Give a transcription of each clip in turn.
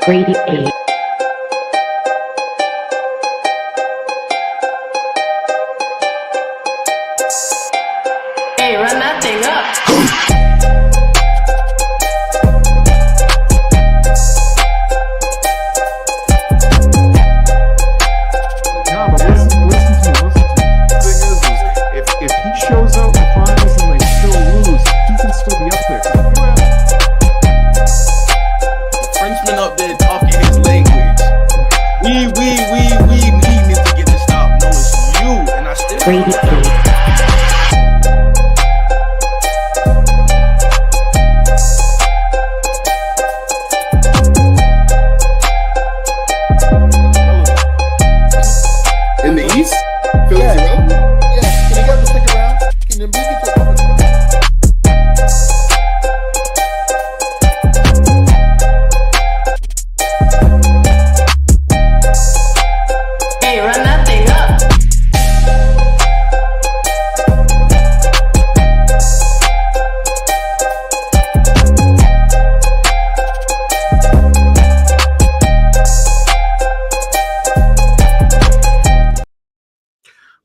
Grady A. Hey, run that thing up. No, but listen to me. The thing is if he shows up in finals and they still lose, he can still be up there. The Frenchman up there talking his language. We need to get this stop. No, it's you, and I still. Grady A. In the East, Philly zero. Yeah, and they got to stick around. And then beat each other. Hey, run that thing up.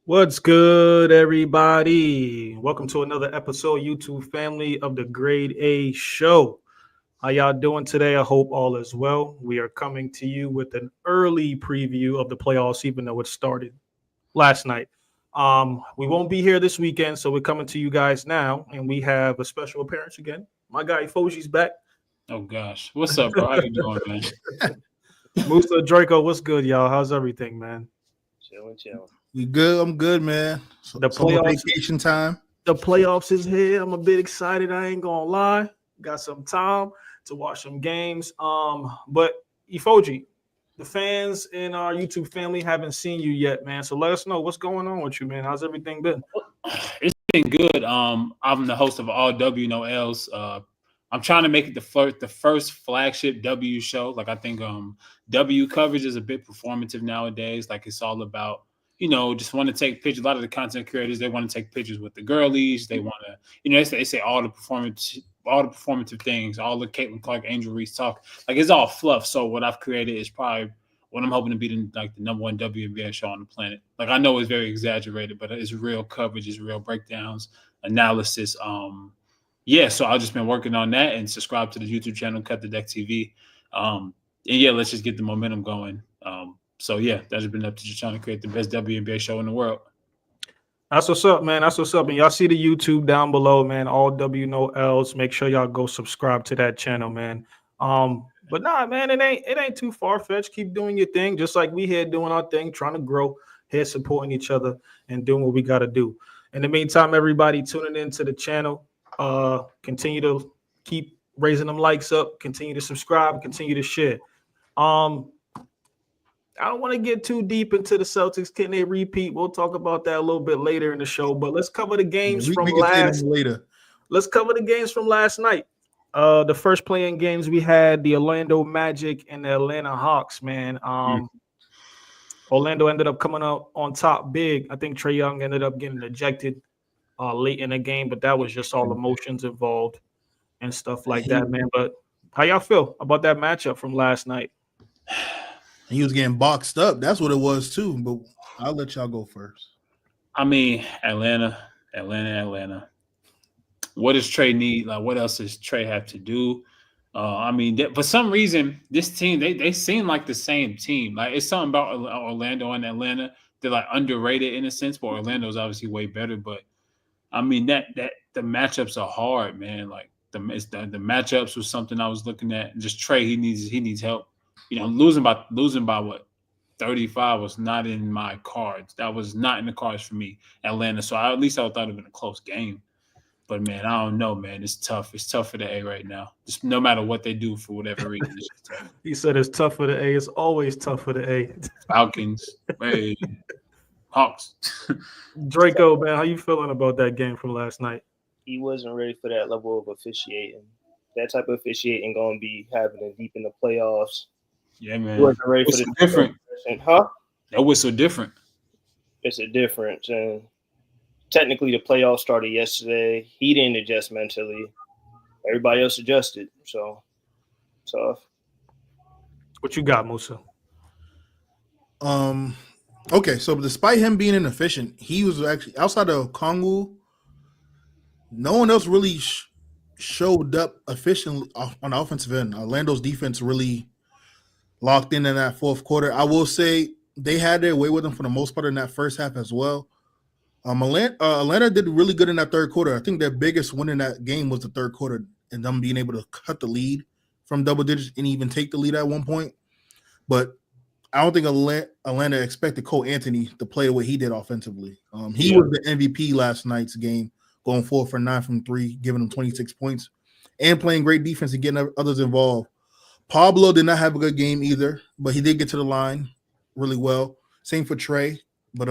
What's good, everybody? Welcome to another episode, YouTube family of the Grade A Show. How y'all doing today? I hope all is well. We are coming to you with an early preview of the playoffs, even though it started last night. We won't be here this weekend, so we're coming to you guys now, and we have a special appearance again. My guy Foji's back. Oh gosh, what's up, bro? How you doing, man? Musa Draco, what's good, y'all? How's everything, man? Chill. You good? I'm good, man. The Summer playoffs- vacation time. The playoffs is here. I'm a bit excited. I ain't gonna lie. Got some time to watch some games. But Ifoji, the fans in our YouTube family haven't seen you yet, man. So let us know what's going on with you, man. How's everything been? It's been good. I'm the host of All W No L's. I'm trying to make it the first flagship W show. Like I think W coverage is a bit performative nowadays. Like it's all about, just want to take pictures. A lot of the content creators, they want to take pictures with the girlies. They want to, they say all the performative things, all the Caitlin Clark, Angel Reese talk. Like it's all fluff. So what I've created is probably what I'm hoping to be the number one WNBA show on the planet. Like I know it's very exaggerated, but it's real coverage, it's real breakdowns, analysis. So I've just been working on that and subscribe to the YouTube channel, Cut the Deck TV. Let's just get the momentum going. That's been up to just trying to create the best WNBA show in the world. That's what's up, man. That's what's up. And y'all see the YouTube down below, man. All W No L's. Make sure y'all go subscribe to that channel, man. But nah, man, it ain't too far-fetched. Keep doing your thing, just like we here doing our thing, trying to grow, here supporting each other and doing what we gotta do. In the meantime, everybody tuning into the channel, continue to keep raising them likes up, continue to subscribe, continue to share. I don't want to get too deep into the Celtics. Can they repeat? We'll talk about that a little bit later in the show. But let's cover the games from last. Later. Let's cover the games from last night. The first playing games we had the Orlando Magic and the Atlanta Hawks. Man, Orlando ended up coming out on top big. I think Trae Young ended up getting ejected late in the game, but that was just all emotions involved and stuff like that, man. But how y'all feel about that matchup from last night? He was getting boxed up. That's what it was too. But I'll let y'all go first. I mean, Atlanta. What does Trey need? Like, what else does Trey have to do? For some reason, this team, they seem like the same team. Like, it's something about Orlando and Atlanta. They're, like, underrated in a sense, but Orlando's obviously way better. But, I mean, that the matchups are hard, man. Like, the matchups was something I was looking at. And just Trey, he needs help. Losing by what? 35 was not in my cards. That was not in the cards for me, Atlanta. So at least I thought it would have been a close game. But, man, I don't know, man. It's tough. It's tough for the A right now. Just no matter what they do for whatever reason, it's just tough. He said it's tough for the A. It's always tough for the A. Falcons, hey, Hawks. Draco, man, how you feeling about that game from last night? He wasn't ready for that level of officiating. That type of officiating going to be happening deep in the playoffs. Yeah, man. He wasn't ready for It's the different. Huh? That was so different. It's a difference. And technically, the playoffs started yesterday. He didn't adjust mentally. Everybody else adjusted. So, tough. What you got, Musa? Okay, so despite him being inefficient, he was actually outside of Kongwu. No one else really showed up efficiently on the offensive end. Orlando's defense really locked in that fourth quarter. I will say they had their way with them for the most part in that first half as well. Atlanta did really good in that third quarter. I think their biggest win in that game was the third quarter and them being able to cut the lead from double digits and even take the lead at one point. But I don't think Atlanta expected Cole Anthony to play the way he did offensively. He was the MVP last night's game, going 4 for 9 from 3, giving them 26 points, and playing great defense and getting others involved. Pablo did not have a good game either, but he did get to the line really well. Same for Trey. But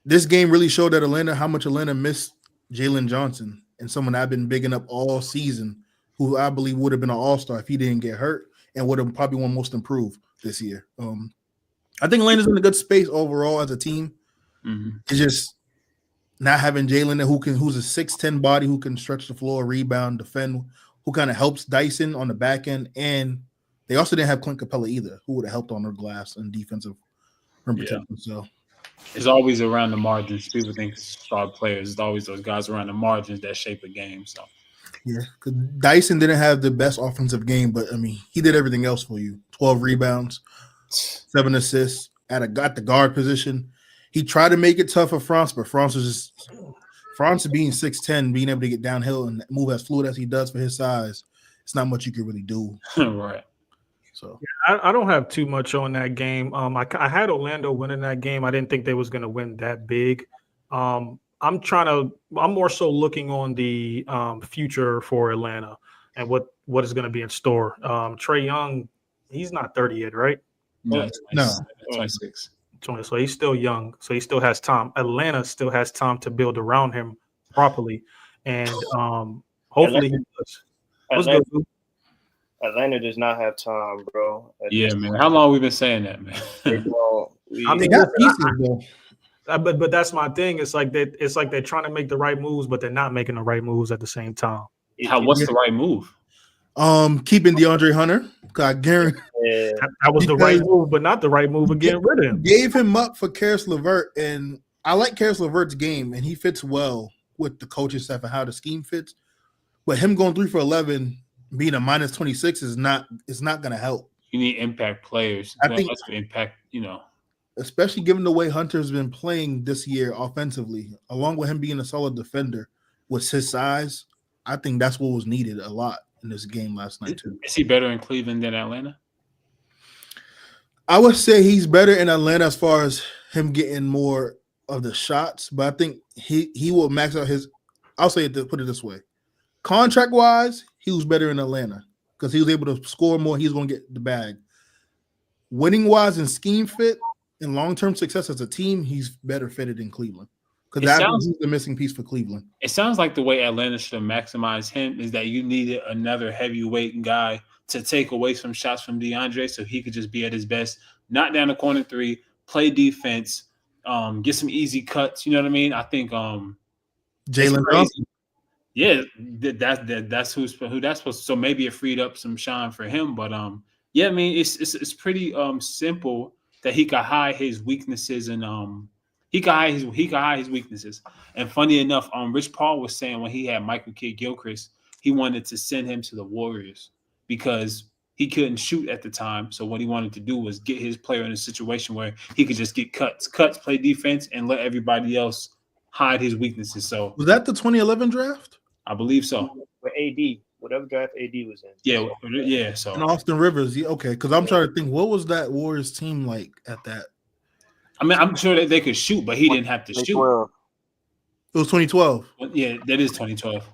this game really showed that how much Atlanta missed Jalen Johnson and someone I've been bigging up all season, who I believe would have been an all-star if he didn't get hurt and would have probably won most improved this year. I think Atlanta's in a good space overall as a team. Mm-hmm. It's just not having Jalen who's a 6'10" body who can stretch the floor, rebound, defend, who kind of helps Dyson on the back end. And they also didn't have Clint Capella either, who would have helped on their glass and defensive rim protection. So it's always around the margins. People think star players. It's always those guys around the margins that shape a game. So yeah, because Dyson didn't have the best offensive game, but I mean, he did everything else for you. 12 rebounds, 7 assists at the guard position. He tried to make it tough for France, but France being 6'10", being able to get downhill and move as fluid as he does for his size, it's not much you could really do. Right. So I don't have too much on that game. I had Orlando winning that game. I didn't think they was going to win that big. I'm more so looking on the future for Atlanta and what is going to be in store. Trae Young, he's not 30 yet, right? No. 26. So he's still young. So he still has time. Atlanta still has time to build around him properly, and hopefully he does. What's good, Lou? Atlanta does not have time, bro. Yeah, man. How long we been saying that, man? They got pieces though. But that's my thing. It's like they're trying to make the right moves, but they're not making the right moves at the same time. What's the right move? Keeping DeAndre Hunter. I guarantee that was the right move, but not the right move of getting rid of him. Gave him up for Karis LeVert, and I like Karis LeVert's game, and he fits well with the coaching staff and how the scheme fits. But him going 3 for 11, being a minus 26 is not going to help. You need impact players. I think impact, especially given the way Hunter's been playing this year offensively, along with him being a solid defender with his size. I think that's what was needed a lot in this game last night too. Is he better in Cleveland than Atlanta? I would say he's better in Atlanta as far as him getting more of the shots, but I think he will max out his. I'll say it. Put it this way: contract wise, he was better in Atlanta because he was able to score more. He's going to get the bag. Winning wise and scheme fit and long term success as a team, he's better fitted in Cleveland. Because he's the missing piece for Cleveland. It sounds like the way Atlanta should have maximized him is that you needed another heavyweight guy to take away some shots from DeAndre so he could just be at his best, knock down the corner 3, play defense, get some easy cuts. You know what I mean? I think Jalen Johnson. Yeah, that's who that's supposed to. So maybe it freed up some shine for him. But yeah, I mean it's pretty simple that he could hide his weaknesses and He can hide his weaknesses. And funny enough, Rich Paul was saying when he had Michael Kidd-Gilchrist, he wanted to send him to the Warriors because he couldn't shoot at the time. So what he wanted to do was get his player in a situation where he could just get cuts, play defense, and let everybody else hide his weaknesses. So was that the 2011 draft? I believe so. With AD, whatever draft AD was in. Yeah. So and Austin Rivers, okay. Because I'm trying to think, what was that Warriors team like at that? I mean, I'm sure that they could shoot, but he didn't have to shoot. It was 2012. Yeah, that is 2012.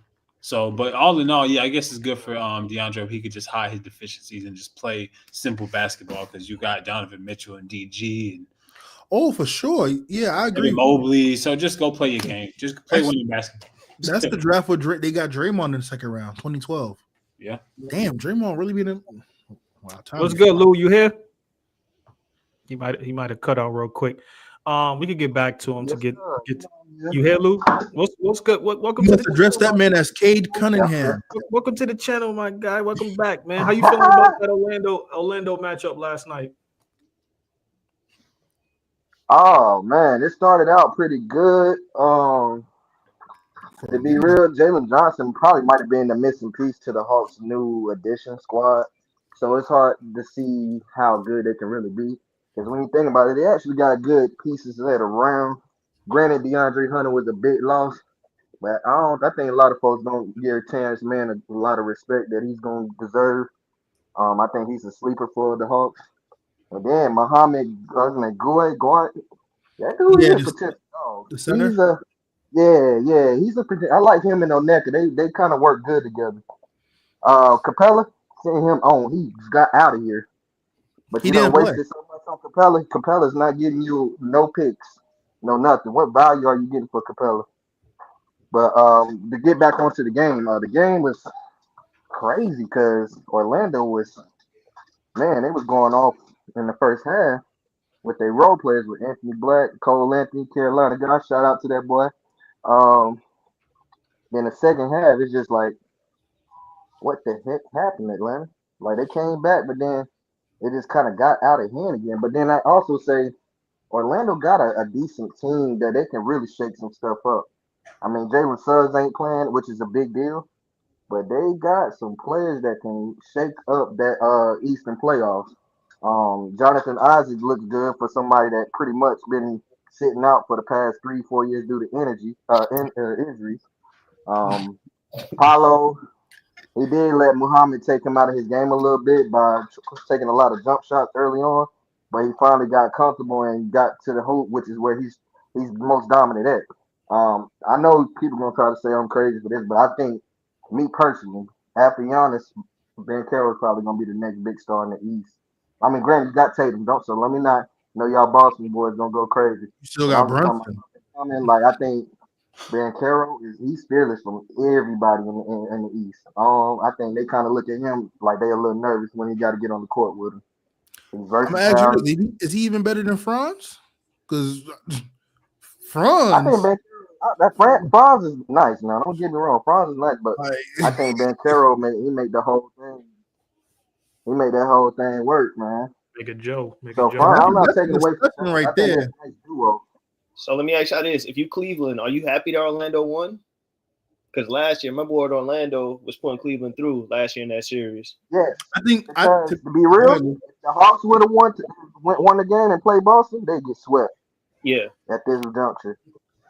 So, but all in all, yeah, I guess it's good for DeAndre if he could just hide his deficiencies and just play simple basketball because you got Donovan Mitchell and DG and for sure. Yeah, I agree. Mobley. So just go play your game. Just play winning basketball. That's the draft where they got Draymond in the second round, 2012. Yeah. Damn, Draymond really been in. Wow. What's good, Lou? You here? He might have cut out real quick. We could get back to him to Yes, get sir. get. Yeah. You here, Lou? What's good? Welcome You to must the address channel, that man as Cade Cunningham. welcome to the channel, my guy. Welcome back, man. How you feeling about that Orlando matchup last night? Oh man, it started out pretty good. To be real, Jalen Johnson probably might have been the missing piece to the Hawks' new addition squad. So it's hard to see how good they can really be. Because when you think about it, they actually got good pieces that around. Granted, DeAndre Hunter was a big loss, but I think a lot of folks don't give Terrence Mann a lot of respect that he's going to deserve. I think he's a sleeper for the Hawks. And then Muhammad, wasn't it Goy? That dude Yeah, is a potential dog. the center. He's a he's a I like him and Oneka. They kind of work good together. Capella, seeing him on, he got out of here. But He you know, didn't play. wasted so much on Capella. Capella's not giving you no picks, no nothing. What value are you getting for Capella? But to get back onto the game was crazy because Orlando was, man, they was going off in the first half with their role players with Anthony Black, Cole Anthony, Carolina guy. Shout out to that boy. Um, then the second half, it's just like, what the heck happened, Atlanta? Like they came back, but then it just kind of got out of hand again. But then I also say Orlando got a decent team that they can really shake some stuff up. I mean, Jalen Suggs ain't playing, which is a big deal, but they got some players that can shake up that Eastern playoffs. Jonathan Isaac looks good for somebody that pretty much been sitting out for the past 3-4 years due to injuries. Paulo, he did let Muhammad take him out of his game a little bit by taking a lot of jump shots early on, but he finally got comfortable and got to the hoop, which is where he's most dominant at. I know people gonna try to say I'm crazy for this, but I think me personally, after Giannis, Ben Carroll is probably gonna be the next big star in the East. I mean, granted, you got Tatum, don't so let me not know y'all Boston boys gonna go crazy. You still But got I'm just talking Brunson. about, I mean, like I think Ben Carroll he's fearless from everybody in the East. I think they kind of look at him like they a little nervous when he got to get on the court with him. He's I'm gonna ask versatile. you this: is he even better than Franz? Because I think Franz, Ben Franz is nice. Now, don't get me wrong, Franz is nice, but like, I think Ben Carroll make the whole thing. He made that whole thing work, man. Make a Joe. So Franz, I'm not that's a taking away from discussion Franz. right I think there. that's a nice duo. So let me ask you this: if you Cleveland, are you happy that Orlando won? Because last year, remember what Orlando was putting Cleveland through last year in that series? Yes, I think because to be real, if the Hawks would have won the game and played Boston, they get swept Yeah. at this juncture.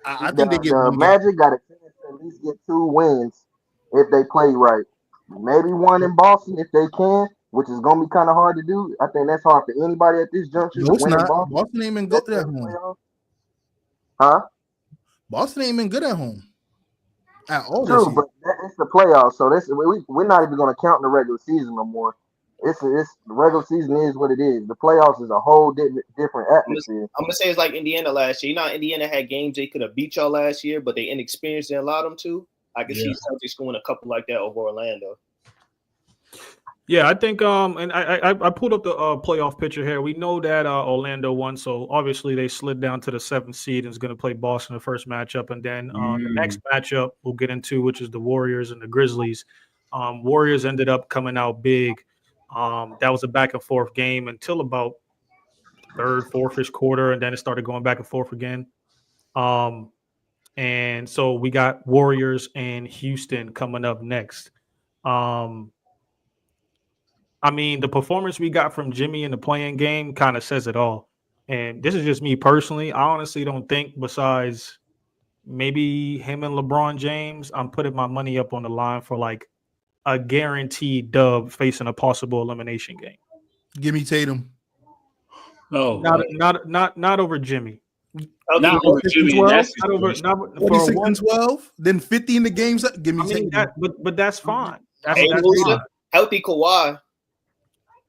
I think they get The one game. Magic got a chance to at least get 2 wins if they play right. Maybe one in Boston if they can, which is gonna be kind of hard to do. I think that's hard for anybody at this juncture No, to it's win in not. Boston. Boston ain't been good at home. Huh? Boston ain't been good at home at all this True, year. but it's the playoffs, so we're not even gonna count the regular season no more. It's the regular season is what it is. The playoffs is a whole different atmosphere. I'm gonna say it's like Indiana last year. You know, how Indiana had games they could have beat y'all last year, but they inexperienced and allowed them to. I can see Celtics going a couple like that over Orlando. Yeah, I think and I pulled up the playoff picture here. We know that Orlando won, so obviously they slid down to the 7th seed and is going to play Boston the first matchup, and then the next matchup we'll get into, which is the Warriors and the Grizzlies. Warriors ended up coming out big. That was a back and forth game until about third, fourth-ish quarter, and then it started going back and forth again. And so we got Warriors and Houston coming up next. I mean, the performance we got from Jimmy in the playing game kind of says it all. And this is just me personally. I honestly don't think, besides maybe him and LeBron James, I'm putting my money up on the line for like a guaranteed dub facing a possible elimination game. Give me Tatum. No, Not over Jimmy. not over Jimmy. 12? That's Not over. Not for 46 one. and 12, then 50 in the games. Give me I mean, Tatum. but that's fine. That's Luka, fine. healthy Kawhi.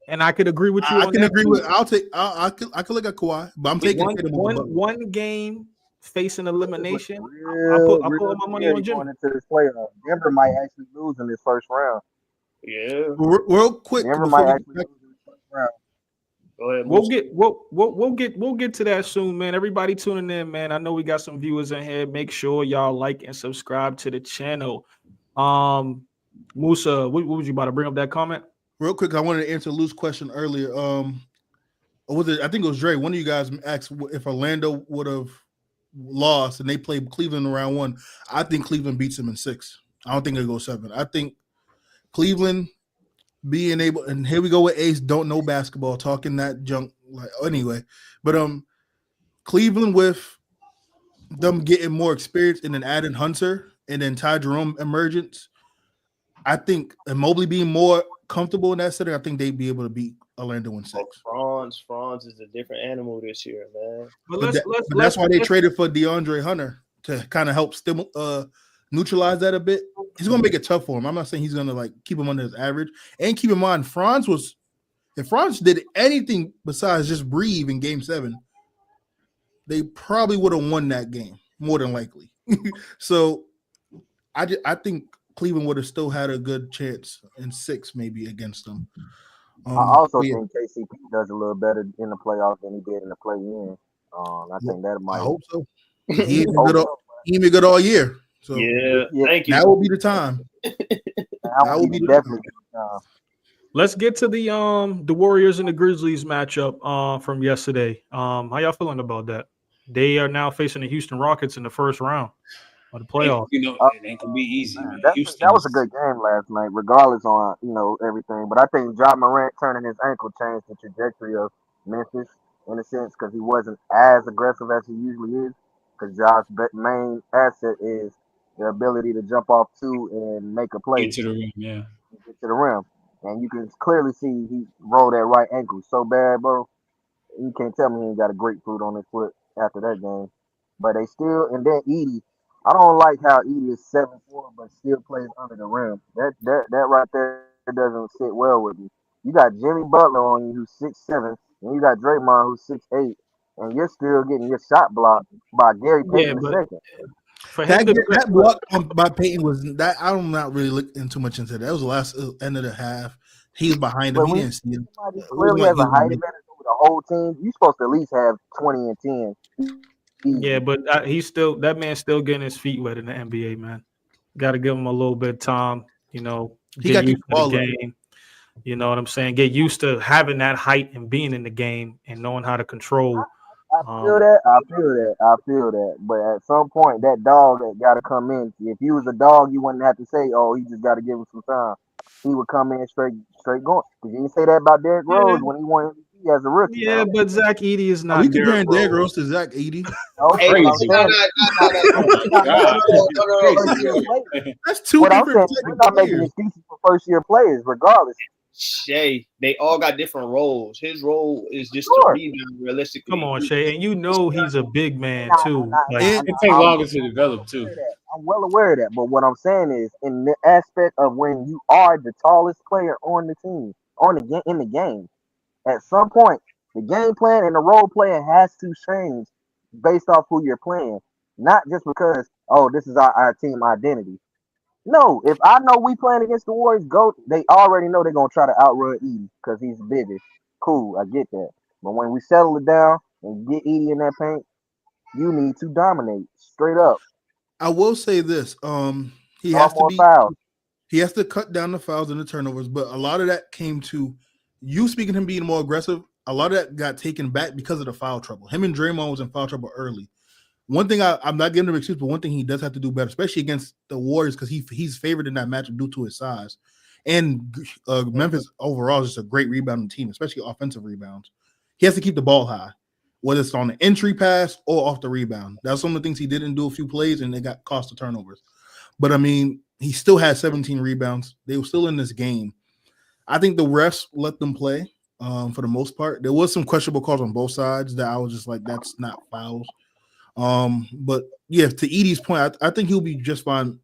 And I could agree with you. I on can that agree too. with. I could look at Kawhi, but I'm taking Tatum over Butler. one game facing elimination. I Real put my money on Jimmy. going into this playoff. Denver might actually lose in this first round. Yeah. Real quick Denver before might we actually get back, lose in this first round. Go ahead, We'll Moose. get to that soon, man. Everybody tuning in, man. I know we got some viewers in here. Make sure y'all like and subscribe to the channel. Musa, what was you about to bring up that comment? Real quick, I wanted to answer Lou's question earlier. Was it? I think it was Dre. One of you guys asked if Orlando would have lost and they played Cleveland in round 1. I think Cleveland beats them in 6. I don't think it goes 7. I think Cleveland being able, and here we go with Ace, don't know basketball, talking that junk. Like anyway, but Cleveland with them getting more experience and then adding Hunter and then Ty Jerome emergence. I think, and Mobley being more comfortable in that setting, I think they'd be able to beat Orlando in 6. Franz is a different animal this year, man. But that's why they traded for DeAndre Hunter to kind of help neutralize that a bit. He's gonna make it tough for him. I'm not saying he's gonna like keep him under his average. And keep in mind, if Franz did anything besides just breathe in Game 7, they probably would have won that game more than likely. So I think Cleveland would have still had a good chance in 6 maybe against them. I also think KCP does a little better in the playoffs than he did in the play-in. I think that might. I hope so. He ain't been good all year. So yeah, thank you. That will be the time. That will be definitely the time. Let's get to the Warriors and the Grizzlies matchup from yesterday. How y'all feeling about that? They are now facing the Houston Rockets in the first round of the playoffs. It ain't gonna be easy, man. That was a good game last night, regardless on everything. But I think Ja Morant turning his ankle changed the trajectory of Memphis in a sense because he wasn't as aggressive as he usually is. Because Ja's main asset is the ability to jump off 2 and make a play. Get to the rim, yeah. Get to the rim. And you can clearly see he rolled that right ankle so bad, bro. You can't tell me he ain't got a grapefruit on his foot after that game. But they still, and then Edie, I don't like how Edie is 7'4", but still plays under the rim. That right there doesn't sit well with me. You got Jimmy Butler on you, who's 6'7", and you got Draymond, who's 6'8", and you're still getting your shot blocked by Gary Payton II. That block by Payton was that. I'm not really looking too much into that. That was the last end of the half. He was behind him. He didn't see him. Clearly has a height advantage over the whole team. You're supposed to at least have 20 and 10. Yeah, but that man's still getting his feet wet in the NBA, man. Got to give him a little bit of time, He get used to the game. You know what I'm saying? Get used to having that height and being in the game and knowing how to control. I feel that. But at some point, that dog that got to come in. If you was a dog, you wouldn't have to say, "Oh, he just got to give him some time." He would come in straight going. Because you didn't say that about Derrick Rose when he won MVP as a rookie. Yeah, but Zach Edey is not. Are we comparing Derrick Rose to Zach Edey? That's 2 different. We're not making excuses for first-year players, regardless. Shay, they all got different roles. His role is just to rebound realistically. Come on, Shay, and he's a big man too. It takes longer to develop too. I'm well aware of that, but what I'm saying is, in the aspect of when you are the tallest player on the team, in the game, at some point, the game plan and the role playing has to change based off who you're playing, not just because this is our team identity. No, if I know we playing against the Warriors, they already know they're gonna try to outrun Edie because he's bigger. Cool, I get that. But when we settle it down and get Edie in that paint, you need to dominate straight up. I will say this: he has to cut down the fouls and the turnovers, but a lot of that came to you speaking him being more aggressive. A lot of that got taken back because of the foul trouble. Him and Draymond was in foul trouble early. One thing I'm not giving him an excuse, but one thing he does have to do better, especially against the Warriors, because he's favored in that matchup due to his size. And Memphis overall is just a great rebounding team, especially offensive rebounds. He has to keep the ball high, whether it's on the entry pass or off the rebound. That's some of the things he didn't do a few plays, and they got cost of turnovers. But, I mean, he still had 17 rebounds. They were still in this game. I think the refs let them play for the most part. There was some questionable calls on both sides that I was just like, that's not fouls. But yeah, to Edie's point, I think he'll be just fine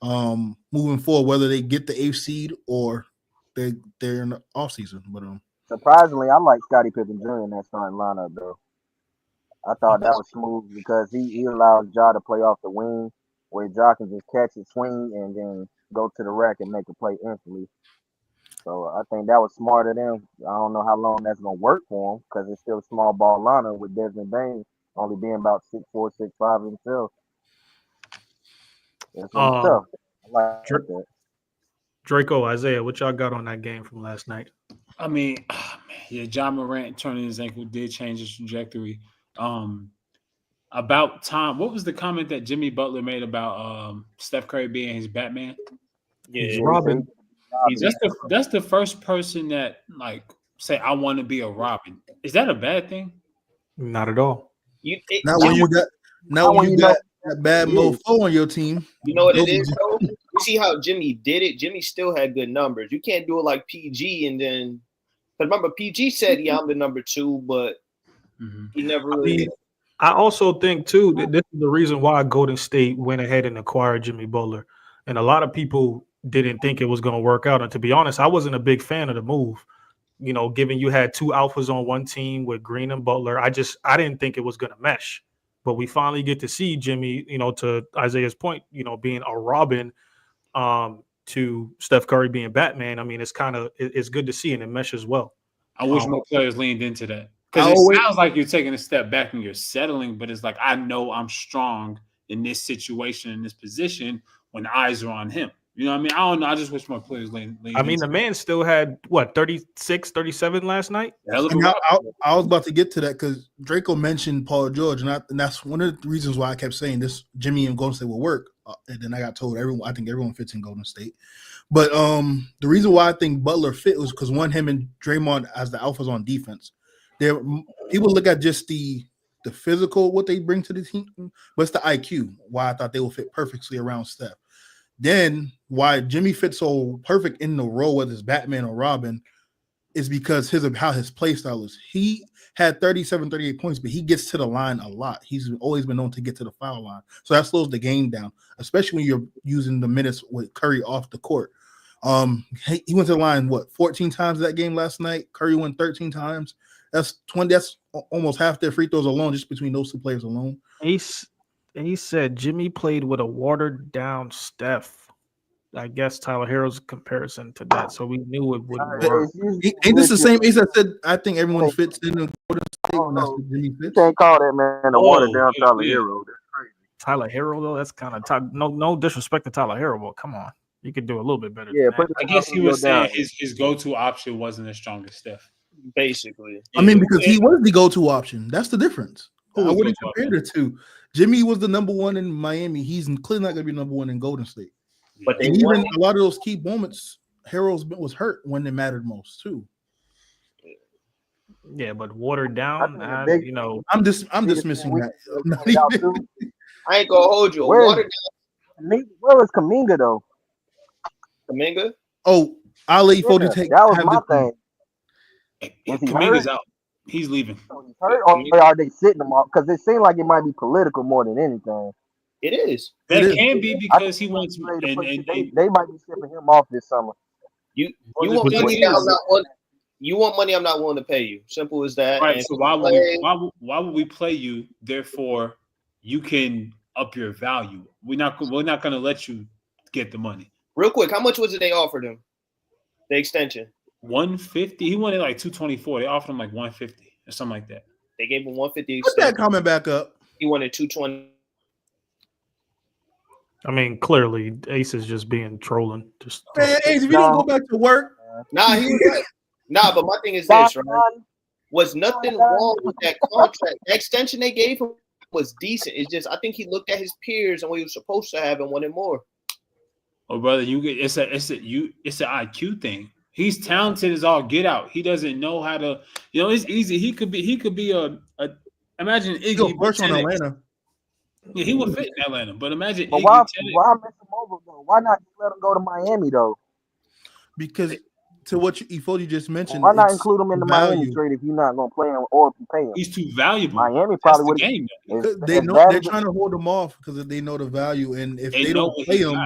moving forward, whether they get the 8th seed or they're in the offseason. But surprisingly, I like Scottie Pippen Jr. in that starting lineup, though. I thought that was smooth because he allows Ja to play off the wing, where Ja can just catch it, swing, and then go to the rack and make a play instantly. So I think that was smart of them. I don't know how long that's gonna work for him because it's still a small ball lineup with Desmond Bain only being about 6'4", 6'5" himself. It's gonna be Um, tough. I like Dra- that. Draco, Isaiah, what y'all got on that game from last night? I mean, man, yeah, John Morant turning his ankle did change his trajectory. About time. What was the comment that Jimmy Butler made about Steph Curry being his Batman? He's Yeah, Robin. That's the first person that like say I want to be a Robin. Is that a bad thing? Not at all. Now when you got that bad mofo on your team. You know what it is, though? You see how Jimmy did it? Jimmy still had good numbers. You can't do it like PG and then – because remember, PG said, yeah, I'm the number 2, but he never really – I also think, too, that this is the reason why Golden State went ahead and acquired Jimmy Butler. And a lot of people didn't think it was going to work out. And to be honest, I wasn't a big fan of the move. You know, given you had 2 alphas on one team with Green and Butler, I didn't think it was going to mesh. But we finally get to see Jimmy, you know, to Isaiah's point, you know, being a Robin to Steph Curry being Batman. I mean, it's good to see, and it meshes well. I wish more players leaned into that. Because it sounds like you're taking a step back and you're settling, but it's like, I know I'm strong in this situation, in this position, when eyes are on him. You know what I mean? I don't know. I just wish more players lean I mean, the man still had, 36, 37 last night? I was about to get to that because Draco mentioned Paul George, and that's one of the reasons why I kept saying this Jimmy and Golden State will work. And then I got told I think everyone fits in Golden State. But the reason why I think Butler fit was because, one, him and Draymond as the alphas on defense. People look at just the physical, what they bring to the team, but it's the IQ, why I thought they would fit perfectly around Steph. Then why Jimmy fits so perfect in the role, whether it's Batman or Robin, is because how his play style is. He had 37, 38 points, but he gets to the line a lot. He's always been known to get to the foul line. So that slows the game down, especially when you're using the minutes with Curry off the court. He went to the line, 14 times that game last night? Curry went 13 times. That's 20. That's almost half their free throws alone, just between those 2 players alone. He said Jimmy played with a watered down Steph. I guess Tyler Hero's comparison to that, so we knew it wouldn't work. Ain't this the same ace I said? I think everyone fits in the Golden State. That's what Jimmy fits. You can't call that man a watered down Tyler Hero. That's crazy. Tyler Hero, though, that's kind of no disrespect to Tyler Hero, but come on, you could do a little bit better. Yeah, I guess he was saying his go-to option wasn't as strong as Steph. Basically. I mean, because he was the go-to option. That's the difference. I wouldn't compare the two. Jimmy was the number 1 in Miami. He's clearly not going to be number 1 in Golden State. But even a lot of those key moments, Harold was hurt when it mattered most too. Yeah, but watered down, you know. I'm dismissing that. I ain't gonna hold you. Watered down. Where was Kuminga though? Kuminga? Oh, I'll let you take. That was my thing. Kuminga's out. He's leaving. He's hurt, or are they sitting him off? Because it seemed like it might be political more than anything. It is. That can be because he wants. They might be shipping him off this summer. You want money that I'm not. You want money I'm not willing to pay you. Simple as that. Right. So why would we play you? Therefore, you can up your value. We're not going to let you get the money. Real quick, how much was it they offered him? The extension. 150. He wanted like 224. They offered him like 150 or something like that. They gave him 150. Put that comment back up. He wanted 220. I mean, clearly, Ace is just being trolling. Ace, if you don't go back to work, he was right. But my thing is this, right? Was nothing wrong with that contract. The extension they gave him was decent. It's just I think he looked at his peers and what he was supposed to have and wanted more. Oh, brother, it's an IQ thing. He's talented as all get out. He doesn't know how to. You know, it's easy. He could be a imagine Iggy works on Atlanta. Yeah, he would fit in Atlanta, but imagine but Iggy. Why mess him over though? Why not just let him go to Miami though? Because to what you just mentioned, why not include him in the Miami trade if you're not going to play him or if you pay him? He's too valuable. Miami probably would. They know they're trying to hold him off because they know the value, and if they don't pay him,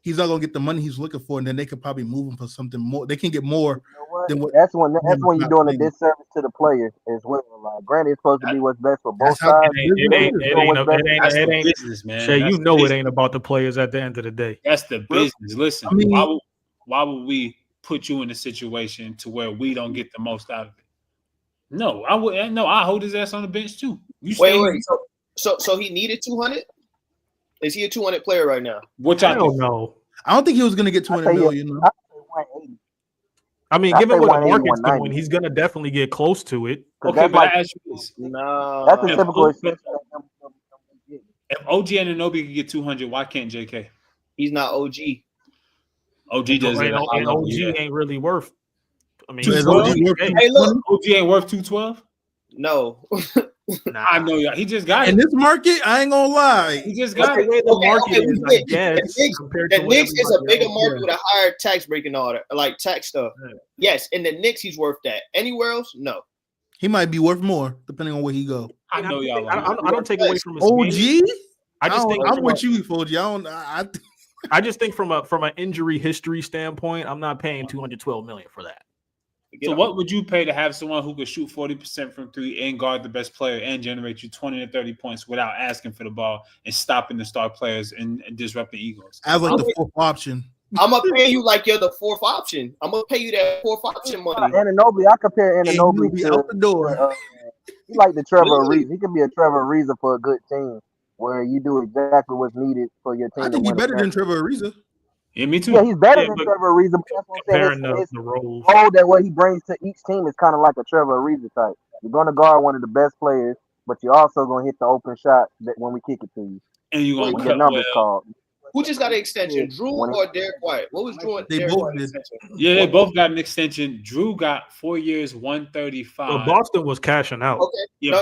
he's not going to get the money he's looking for, and then they could probably move him for something more. They can get more than what. That's when you're doing a disservice to the player as well. Like, granted, it's supposed to be what's best for both sides. It ain't business, man. Shay, you know it ain't about the players at the end of the day. That's the business. Listen, why would we put you in a situation to where we don't get the most out of it. No, I would. No, I hold his ass on the bench too. You wait. So he needed 200. Is he a 200 player right now? Which I don't know. I don't think he was going to get 200 million. You know? I mean, given what the market's doing, he's gonna definitely get close to it. Okay, but I ask you this: no, that's a typical extension. If OG Anunoby can get 200, why can't JK? He's not OG. OG doesn't. And OG ain't really worth. I mean, hey, look, OG ain't worth 212. No. Nah. I know y'all. He just got it. In this market, I ain't gonna lie. He just got it. The market is, I guess, the Knicks is a bigger market with a higher tax breaking order, like tax stuff. Yeah. Yes, in the Knicks, he's worth that. Anywhere else, no. He might be worth more depending on where he go. I know y'all. I don't take away from his OG. game. I just think I'm with you, OG. I just think from an injury history standpoint, I'm not paying $212 million for that. So what would you pay to have someone who could shoot 40% from three and guard the best player and generate you 20 to 30 points without asking for the ball and stopping the star players and disrupting egos? As like the fourth option. I'm gonna pay you like you're the fourth option. I'm gonna pay you that fourth option money. Anunoby, I compare Anunoby to out the door. He like the Trevor Ariza. He could be a Trevor Ariza for a good team where you do exactly what's needed for your team. I think he's better than Trevor Ariza. Yeah, me too. Yeah, he's better than Trevor Ariza. But that's what I'm saying. His role that what he brings to each team is kind of like a Trevor Ariza type. You're going to guard one of the best players, but you're also going to hit the open shot that when we kick it to you. And you're going to cut numbers called. Who just got an extension, Drew or Derek White? What was Drew? They both did. Yeah, they both got an extension. Drew got 4 years, 135. Well, Boston was cashing out. Okay. Yeah.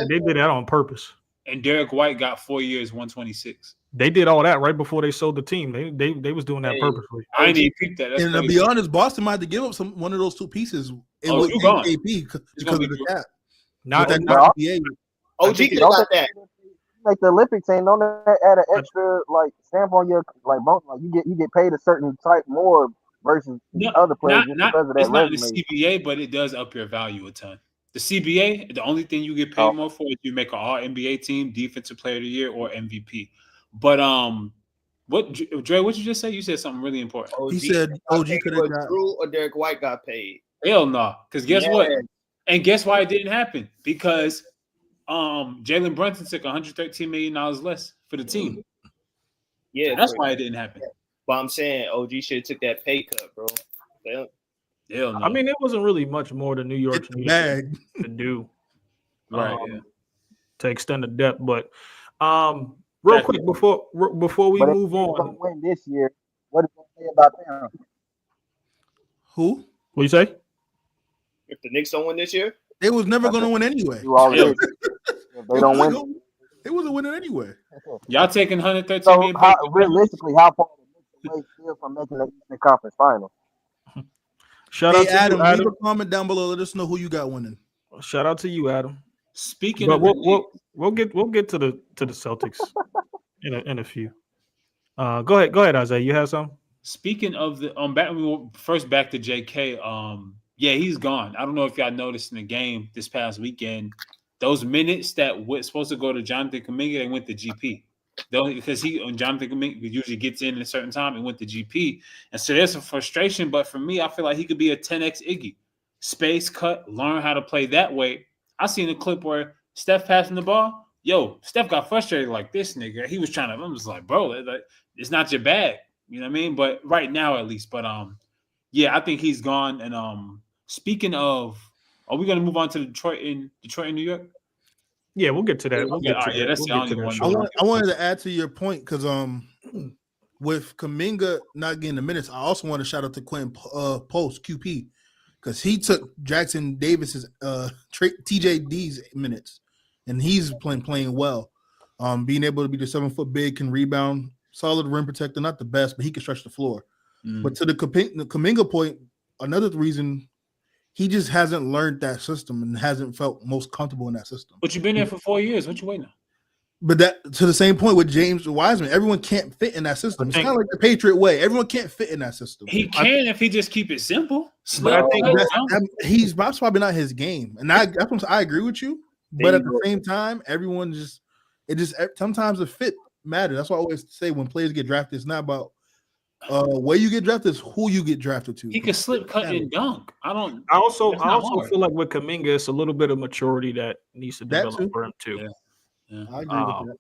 They did that on purpose. And Derek White got 4 years, 126. They did all that right before they sold the team. They was doing that purposely. I didn't even peep that. And to be honest, Boston might have to give up one of those two pieces. Drew gone. because of the cap. Not OG could have got that. Like the Olympic team, don't add an extra like stamp on your like you get paid a certain type more versus other players because of that. It's not the CBA, but it does up your value a ton. The CBA, the only thing you get paid more for is you make an All NBA team, Defensive Player of the Year, or MVP. But Dre, what you just say? You said something really important. He said OG could have got Drew or Derek White got paid. Hell no, because guess what? And guess why it didn't happen? Because Jalen Brunson took $113 million less for the team. Yeah, so that's why it didn't happen. But I'm saying OG should have took that pay cut, bro. Hell no. I mean, it wasn't really much more to New York to do, right? To extend the depth. But real quick before we move on, win this year. What did you say about them? Who? What you say? If the Knicks don't win this year, they was never going to win anyway. If they don't win, they wasn't winning anyway. Y'all taking $113 million. Realistically, how far the Knicks still from making the Eastern Conference Final? Shout out to Adam. Leave a comment down below. Let us know who you got winning. Shout out to you, Adam. Speaking but of we'll get to the Celtics in a few. Go ahead, Isaiah. You have some? Speaking of the back to JK. Yeah, he's gone. I don't know if y'all noticed in the game this past weekend, those minutes that were supposed to go to Jonathan Kuminga, they went to GP. Because Jonathan Kuminga usually gets in at a certain time and went to GP. And so there's some frustration. But for me, I feel like he could be a 10x Iggy. Space cut, learn how to play that way. I seen a clip where Steph passing the ball. Yo, Steph got frustrated like this nigga. He was trying to, I was like, bro, it's not your bag. You know what I mean? But right now at least. But yeah, I think he's gone. And speaking of, are we gonna move on to Detroit and New York? Yeah, we'll get to that. That's the only one. I wanted to add to your point because with Kuminga not getting the minutes, I also want to shout out to Quentin Post QP because he took Jackson Davis's TJD's minutes and he's playing well. Being able to be the 7-foot big, can rebound, solid rim protector, not the best, but he can stretch the floor. But to the Kuminga point, another reason. He just hasn't learned that system and hasn't felt most comfortable in that system. But you've been there for 4 years. What you waiting on? But that to the same point with James Wiseman, everyone can't fit in that system. It's kind of like the Patriot way. Everyone can't fit in that system. He can if he just keep it simple. But I think that's probably not his game. And I agree with you. But at the same time, everyone sometimes the fit matters. That's why I always say when players get drafted, it's not about Where you get drafted is who you get drafted to. He can slip, cut, and dunk. I also That's not hard. feel like with Kuminga, it's a little bit of maturity that needs to That develop too. for him too. Yeah. I agree with that.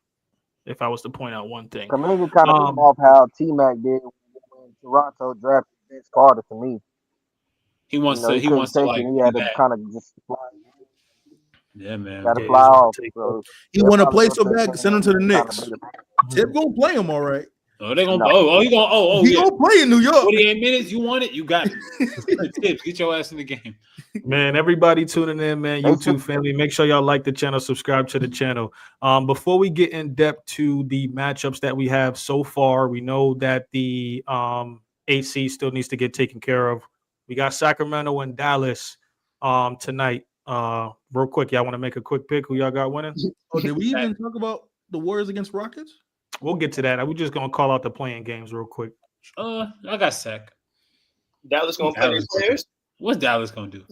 If I was to point out one thing, Kuminga kind of came off how T-Mac did when Toronto drafted Vince Carter to me. He wants to. He couldn't wants to take like. it. He had be to back. kind of just fly. Yeah, man. Got to Yeah, fly he's gonna off. take So He they'll want to probably play go so to bad to send him to the Kuminga and Knicks. kinda beat him. Tip gonna play him all right. Oh, they're gonna. No. Oh, you gonna. Oh, He yeah. gonna play in New York. 48 minutes. You want it? You got it. Tips. Get your ass in the game. man, everybody tuning in, man, YouTube family, make sure y'all like the channel, subscribe to the channel. Before we get in depth to the matchups that we have so far, we know that the AC still needs to get taken care of. We got Sacramento and Dallas tonight. Real quick, y'all want to make a quick pick? Who y'all got winning? Oh, did we even talk about the Warriors against Rockets? We'll get to that. We're just gonna call out the playing games real quick. I got Sac. Dallas gonna play their players. What's Dallas gonna do?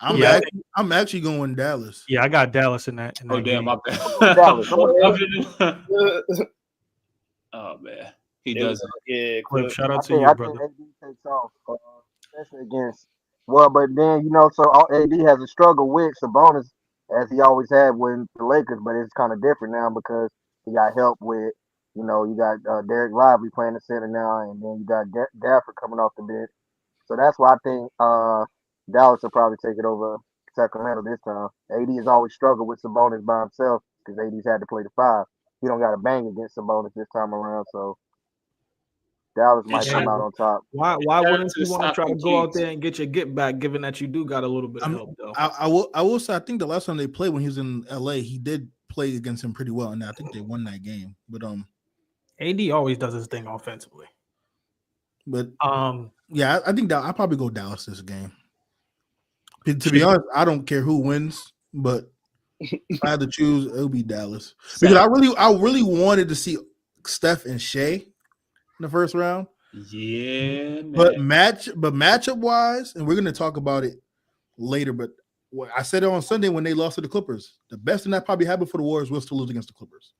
I'm actually going Dallas. Yeah, I got Dallas in that. Oh damn, game. my bad. Dallas. Oh man, he does it. Yeah, Clip, shout out to I you, think brother. AD takes off, especially against. Well, but then so AD has a struggle with Sabonis as he always had with the Lakers, but it's kind of different now because he got help with. You got Derek Lively playing the center now, and then you got Gafford coming off the bench. So that's why I think Dallas will probably take it over Sacramento this time. AD has always struggled with Sabonis by himself because AD's had to play the 5. He don't got to bang against Sabonis this time around, so Dallas might come out on top. Why wouldn't you want to try to go out there and get your get back, given that you do got a little bit of help, though? I will say I think the last time they played when he was in LA, he did play against him pretty well, and I think they won that game. But AD always does his thing offensively. But yeah, I think that I'll probably go Dallas this game. To be honest, I don't care who wins, but if I had to choose, it would be Dallas because I really wanted to see Steph and Shea in the first round. Yeah, man. But matchup wise, and we're gonna talk about it later. But I said it on Sunday when they lost to the Clippers. The best thing that probably happened for the Warriors was to lose against the Clippers,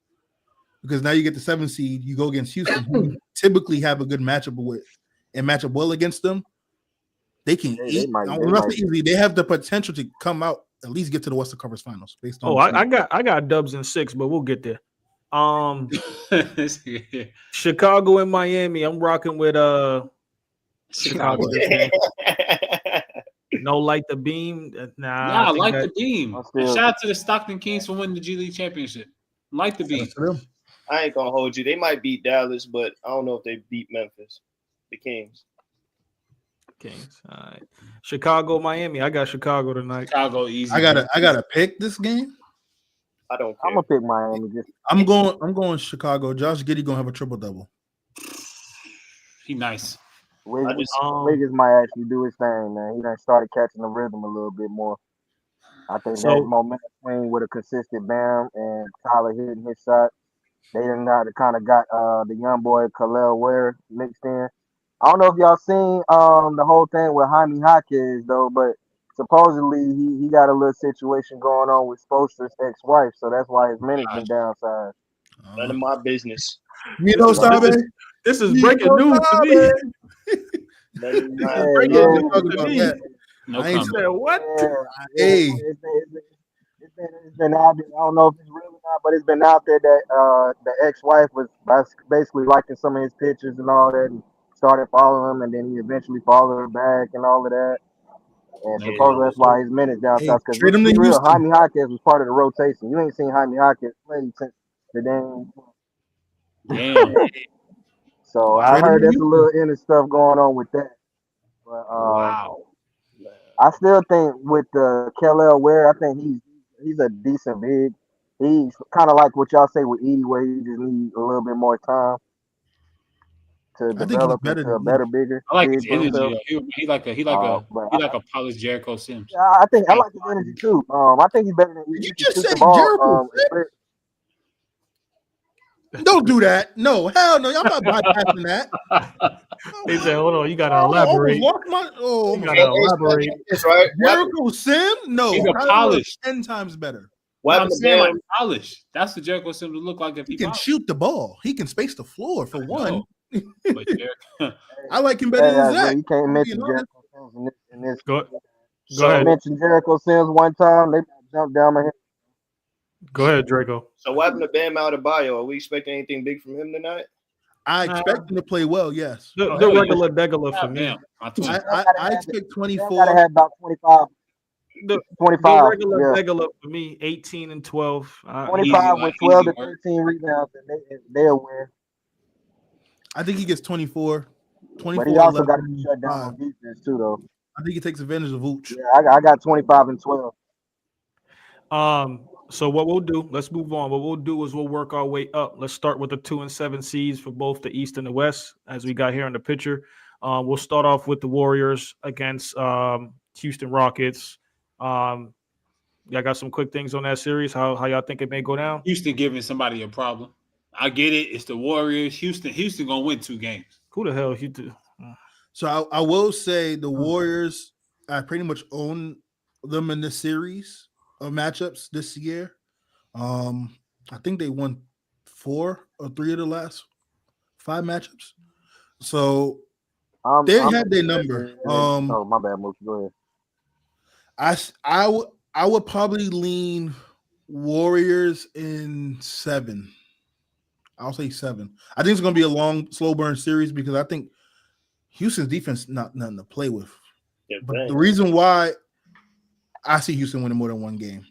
because now you get the 7 seed, you go against Houston, who you typically have a good matchup with, and match up well against them. They can eat. They have the potential to come out at least get to the Western Conference Finals. Based on I got Dubs in 6, but we'll get there. Chicago and Miami. I'm rocking with Chicago. No, like the beam. Nah, I like the beam. Shout out to the Stockton Kings for winning the G League championship. Like the beam. I ain't gonna hold you. They might beat Dallas, but I don't know if they beat Memphis. The Kings. All right. Chicago, Miami. I got Chicago tonight. Chicago easy. I gotta pick this game. I don't care. I'm gonna pick Miami. I'm going Chicago. Josh Giddey gonna have a triple double. He nice. Wiggins might actually do his thing, man. He done started catching the rhythm a little bit more. I think that momentum swing with a consistent Bam and Tyler hitting his shot. They done got the young boy Khalil Ware mixed in. I don't know if y'all seen the whole thing with Jaime Jaquez though, but supposedly he got a little situation going on with Spoelstra's ex-wife, so that's why his minutes been downside. None of my business. You know, this is breaking news to me. No I ain't said what? Hey. It's been out there. I don't know if it's real or not, but it's been out there that the ex-wife was basically liking some of his pictures and all that, and started following him, and then he eventually followed her back and all of that. And supposedly that's why his minutes down south. Because Jaime Jaquez was part of the rotation. You ain't seen Jaime Jaquez play since the game. Damn. So I heard there's a little inner stuff going on with that. But wow. I still think with Khalil Ware, I think he's a decent big. He's kind of like what y'all say with Edie, where he just needs a little bit more time to develop into a better, bigger. I like his energy. He like a polished Jericho Sims. Yeah, I like his energy too. I think he's better than you just said Jericho. Don't do that. No, hell no. Y'all not bypassing that. He said, hold on, you gotta elaborate. You gotta elaborate. That's right. Jericho Sim? No. He's a polished. 10 times better. What I'm happened to saying like Bam? polish. That's what Jericho Sims would look like if He he can polished. shoot the ball. He can space the floor for one. But Jericho, I like him Hey, better than Isaiah, Zach. you can't I'm mention being honest. Jericho Sims in this. Go ahead. So, Mention Jericho Sims one time, they jumped down my head. Go ahead, Draco. so what happened to Bam Adebayo? Are we expecting anything big from him tonight? I expect him to play well. Yes, The hell yeah. regular degular for me. Bam. I told you. I expect Bam 24. gotta have about 25. The 25, regular yeah. regular for me, 18 and 12. 25 with 12 to 13 rebounds, and they'll win. I think he gets 24. But 24. he also 11, got to be shut down 5. on defense too, though. I think he takes advantage of Vooch. Yeah, I got 25 and 12. So what we'll do, let's move on. What we'll do is we'll work our way up. Let's start with the 2 and 7 seeds for both the East and the West, as we got here in the picture. We'll start off with the Warriors against Houston Rockets. Y'all got some quick things on that series. How y'all think it may go down? Houston giving somebody a problem. I get it. It's the Warriors. Houston gonna win 2 games. Who the hell Houston? So I will say the Warriors, I pretty much own them in this series of matchups this year. I think they won 4 or 3 of the last 5 matchups. So they had their number. Oh, my bad, Mookie. Go ahead. I would probably lean Warriors in 7. I'll say 7. I think it's going to be a long, slow burn series because I think Houston's defense not nothing to play with. Yeah, But the reason why I see Houston winning more than 1 game,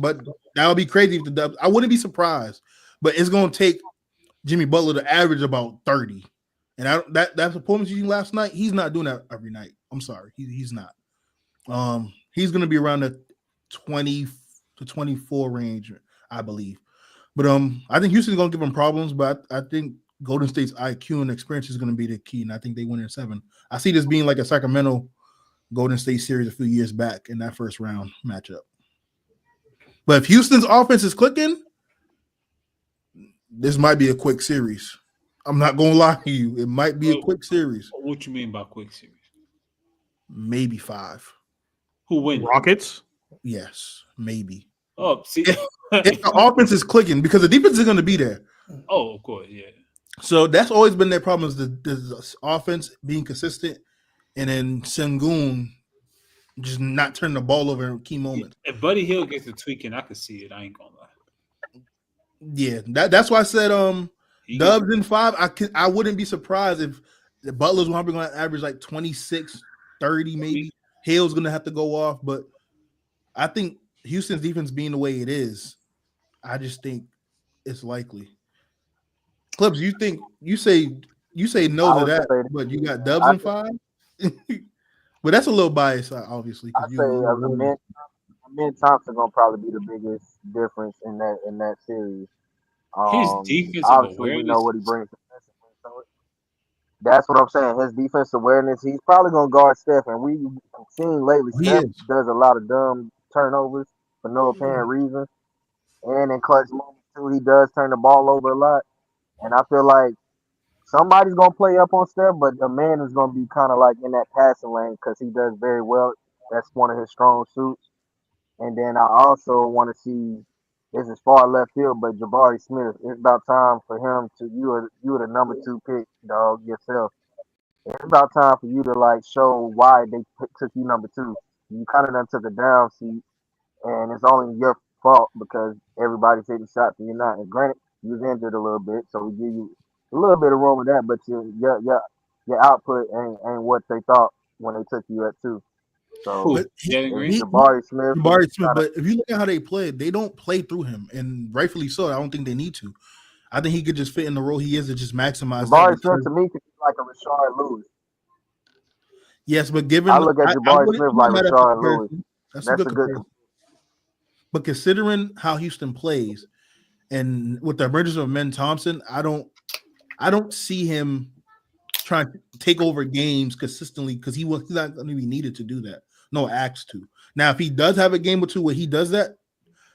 but that would be crazy if the Dubs. I wouldn't be surprised, but it's going to take Jimmy Butler to average about 30, and that performance you last night, he's not doing that every night. I'm sorry, he's not. He's going to be around the 20 to 24 range, I believe. But I think Houston's going to give him problems, but I think Golden State's IQ and experience is going to be the key, and I think they win in 7. I see this being like a Sacramento Golden State series a few years back in that first round matchup. But if Houston's offense is clicking, this might be a quick series. I'm not going to lie to you. It might be a quick series. What you mean by quick series? Maybe 5. Who wins? Rockets? Yes, maybe. Oh, see. If the offense is clicking, because the defense is going to be there. Oh, of course, yeah. So that's always been their problem is the offense being consistent and then Sengun just not turning the ball over in key moments. If Buddy Hield gets a tweaking, I could see it. I ain't gonna lie. Yeah, that's why I said Dubs in 5. I wouldn't be surprised if the Butler's probably going to average like 26, 30 maybe. Hill's going to have to go off, but I think Houston's defense being the way it is, I just think it's likely. Clips, you say no to that, but you got Dubs in 5? But that's a little biased, obviously. I say Amin Thompson gonna probably be the biggest difference in that series. His defensive obviously awareness. we know what he brings defensively, so that's what I'm saying. His defense awareness, he's probably gonna guard Steph, and we've seen lately Steph does a lot of dumb turnovers for no apparent reason, and in clutch moments too, he does turn the ball over a lot. And I feel like somebody's gonna play up on Steph, but the man is gonna be kind of like in that passing lane because he does very well. That's one of his strong suits. And then I also want to see, this is far left field, but Jabari Smith. It's about time for him to you are the number 2 pick, dog, yourself. It's about time for you to like show why they took you number 2. You kind of done took a down seat, and it's only your fault because everybody's hitting shots and you're not. And granted, you was injured a little bit, so we give you a little bit of room with that, but your output ain't what they thought when they took you at 2. So Jabari Smith. But if you look at how they played, they don't play through him, and rightfully so. I don't think they need to. I think he could just fit in the role he is and just maximize. Jabari Smith to me could be like a Rashard Lewis. Yes, but given I look at Jabari Smith like Rashard Lewis. That's a good comparison. But considering how Houston plays, and with the emergence of Amin Thompson, I don't see him trying to take over games consistently because he's not going to be needed to do that. No, asked to. Now, if he does have a game or two where he does that,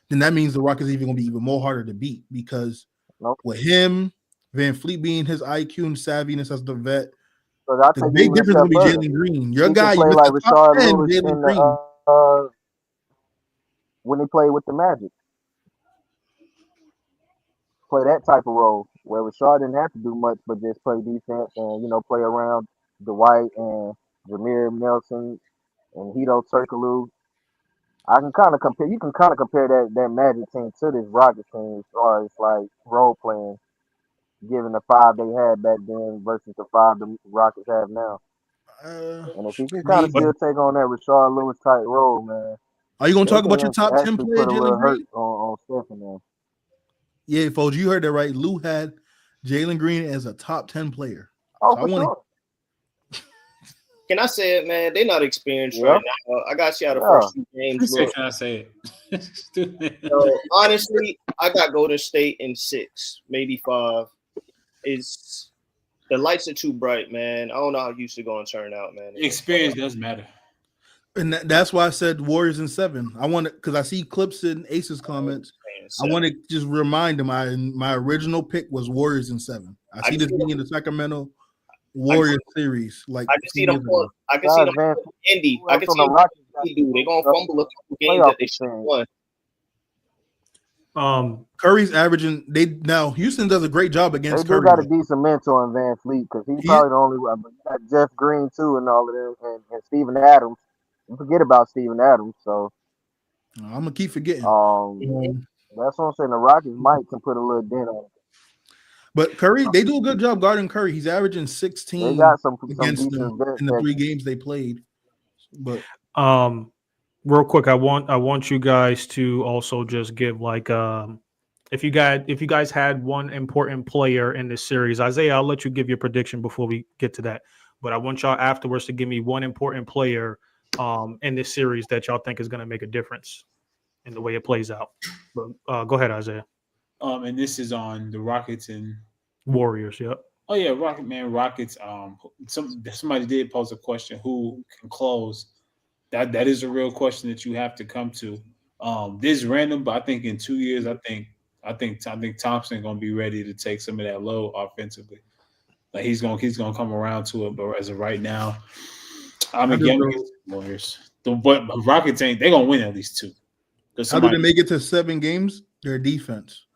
then that means the Rockets are even going to be even more harder to beat because with him, Van Fleet being his IQ and savviness as the vet, the big difference is going to be Jalen Green. Your guy, you like Rashard Lewis when he played with the Magic. play that type of role where Rashard didn't have to do much but just play defense and play around Dwight and Jameer Nelson and Hito Turkoglu. I can kind of compare. You can kind of compare that Magic team to this Rockets team as far as like role playing, given the five they had back then versus the five the Rockets have now. And if he can kind of still take on that Rashard Lewis type role, man. Are you gonna talk about your top 10 player, put a Jalen little Green? hurt on Stephen there. Yeah, folks, you heard that right. Lou had Jalen Green as a top 10 player. Oh, so for sure. Can I say it, man? They're not experienced right now. I got you out of first two games. Can I say it? So, honestly, I got Golden State in 6, maybe 5. The lights are too bright, man. I don't know how Houston going to turn out, man. Experience does matter. And that's why I said Warriors in 7. I want to, because I see clips in Ace's comments. I want to just remind him my original pick was Warriors in 7. I see this being in the Sacramento Warriors series. Like I can see them. I can see them. Indy. I can see them. They're gonna fumble a couple games that they should have won. Curry's averaging. Houston does a great job against Curry. They do got a decent mentor in Van Fleet because he's probably the only one. But you got Jeff Green too, and all of them, and Steven Adams. Don't forget about Steven Adams. So I'm gonna keep forgetting. That's what I'm saying. The Rockets might can put a little dent on it. But Curry, they do a good job guarding Curry. He's averaging 16 they got some against them in the 3 games they played. But real quick, I want you guys to also just give like if you guys had one important player in this series, Isaiah, I'll let you give your prediction before we get to that. But I want y'all afterwards to give me one important player in this series that y'all think is going to make a difference in the way it plays out. But go ahead, Isaiah. And this is on the Rockets and Warriors. Yep. Oh yeah, Rockets. Somebody did pose a question: who can close? That is a real question that you have to come to. This is random, but I think in 2 years, I think Thompson gonna be ready to take some of that load offensively. Like he's gonna come around to it. But as of right now, I'm against the Warriors. But Rockets they're gonna win at least 2. How do they make it to 7 games? Their defense.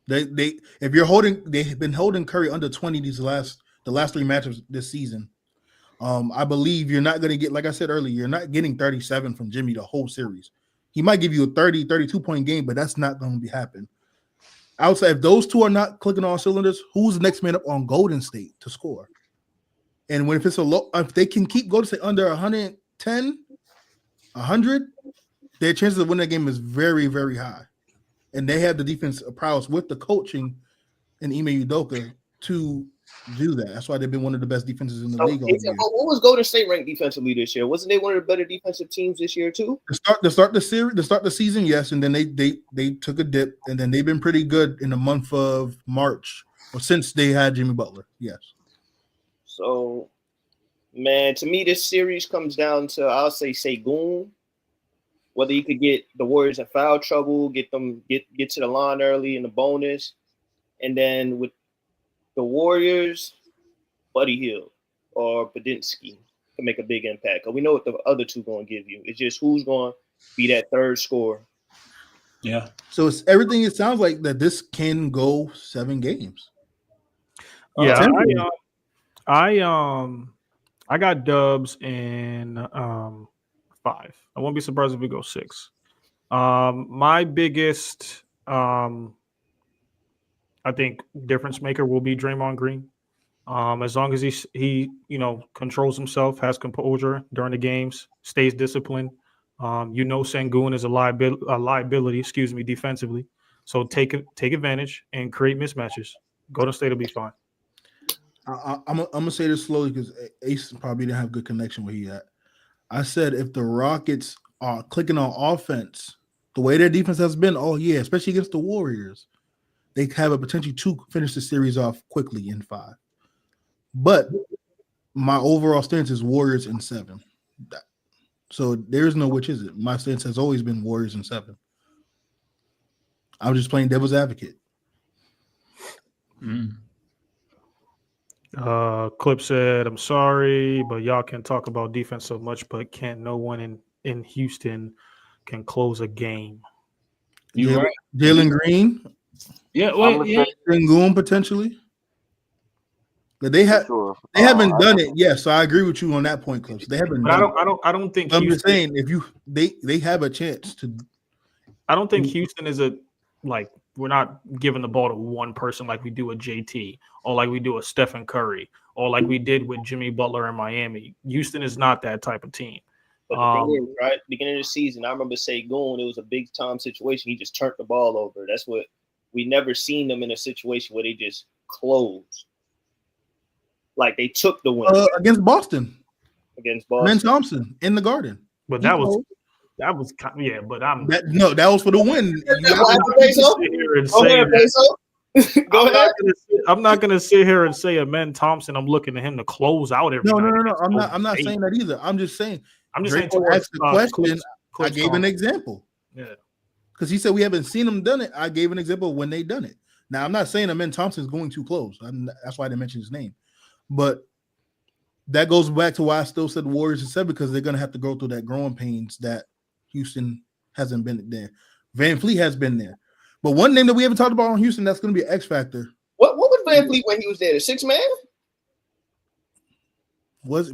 They've been holding Curry under 20 the last 3 matches this season. I believe you're not going to get, like I said earlier, you're not getting 37 from Jimmy the whole series. He might give you a 30, 32-point game, but that's not going to happen. Outside, if those two are not clicking on cylinders, who's the next man up on Golden State to score? And if they can keep Golden State under 110, 100, their chances of winning that game is very, very high. And they have the defense prowess with the coaching and Ime Udoka to do that. That's why they've been one of the best defenses in the league all year. What was Golden State ranked defensively this year? Wasn't they one of the better defensive teams this year too? To start the season, yes, and then they took a dip, and then they've been pretty good in the month of March, or since they had Jimmy Butler. Yes. So, man, to me, this series comes down to I'll say Sengun. Whether you could get the Warriors in foul trouble, get to the line early in the bonus, and then with the Warriors, Buddy Hield or Podinski can make a big impact. Because we know what the other two going to give you. It's just who's going to be that third scorer. Yeah. So it's everything. It sounds like that this can go 7 games. Yeah, I got Dubs in 5. I won't be surprised if we go 6. My biggest, I think, difference maker will be Draymond Green. As long as he controls himself, has composure during the games, stays disciplined. Sengun is a liability, defensively. So take advantage and create mismatches. Golden State will be fine. I'm gonna say this slowly because Ace probably didn't have good connection where he at. I said if the Rockets are clicking on offense, the way their defense has been all year, especially against the Warriors, they have a potential to finish the series off quickly in 5. But my overall stance is Warriors in 7. So there's no which is it. My stance has always been Warriors in 7. I'm just playing devil's advocate. Clip said, I'm sorry, but y'all can talk about defense so much, but can't no one in Houston can close a game. You're right. Jalen Green, Yeah, I'm wait, gonna yeah. say Sengun potentially. But they for have sure. they haven't done it yet, so I agree with you on that point, Clips. They haven't But done it. I don't think I'm just Houston. saying if they have a chance to. I don't think Houston is we're not giving the ball to one person like we do with JT or like we do with Stephen Curry or like we did with Jimmy Butler in Miami. Houston is not that type of team. But the thing is, right, beginning of the season, I remember Sengun, it was a big time situation. He just turned the ball over. That's what we never seen them in a situation where they just closed. Like they took the win Against Boston. against Ben Boston. Thompson in the Garden. But He that was closed. yeah. But I'm That was for the win. sit here and say that. Go ahead. I'm not gonna sit here and say Ben Thompson. I'm looking at him to close out every No. night. I'm not saying that either. I'm just saying. I'm just Draco saying asked the question. I gave an example. Yeah. Because he said we haven't seen them done it. I gave an example of when they done it. Now I'm not saying that Ben Thompson is going too close. That's why I didn't mention his name. But that goes back to why I still said Warriors and 7 because they're gonna have to go through that growing pains that Houston hasn't been there. Van Fleet has been there. But one name that we haven't talked about on Houston that's going to be an X factor. What was Van Fleet when he was there? The 6 man?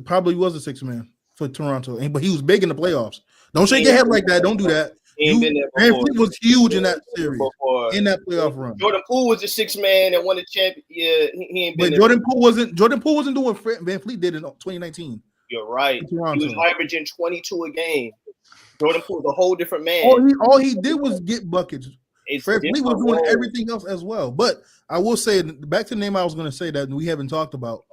Probably was a 6-man for Toronto, but he was big in the playoffs. Don't shake your head like that. Don't do that. He ain't been there Van before. Fleet was huge in that series, Before. in that playoff run. Jordan Poole was the 6 man that won the champion. Yeah, he ain't been But there. Jordan Poole wasn't doing what Van Fleet did in 2019. You're right. He Toronto. was averaging 22 a game. Jordan Poole's a whole different man. All he did was get buckets. Fred Fleet was doing different. everything else as well. But I will say, back to the name I was going to say that we haven't talked about.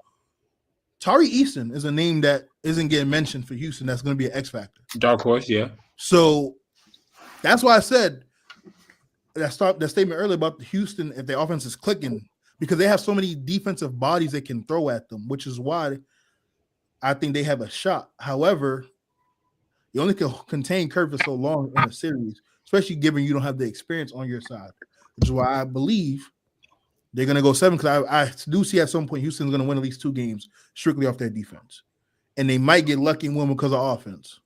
Tari Eason is a name that isn't getting mentioned for Houston. That's going to be an X factor. Dark horse, yeah. So that's why I said that statement earlier about Houston, if their offense is clicking, because they have so many defensive bodies they can throw at them, which is why I think they have a shot. However, you only can contain Curry for so long in a series, especially given you don't have the experience on your side, which is why I believe they're going to go 7 because I do see at some point Houston's going to win at least 2 games strictly off their defense. And they might get lucky and win because of offense.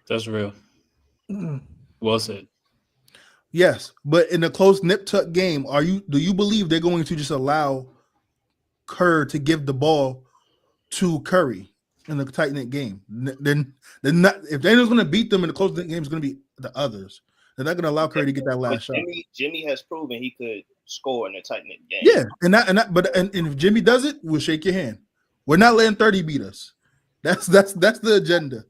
That's real. Well said. Yes, but in a close nip-tuck game, do you believe they're going to just allow Kerr to give the ball to Curry in the tight-knit game? Then not, if they're just going to beat them in the close-knit game, it's going to be the others. They're not going to allow Curry to get that last shot. Jimmy has proven he could score in a tight-knit game. Yeah, and if Jimmy does it, we'll shake your hand. We're not letting 30 beat us. That's the agenda.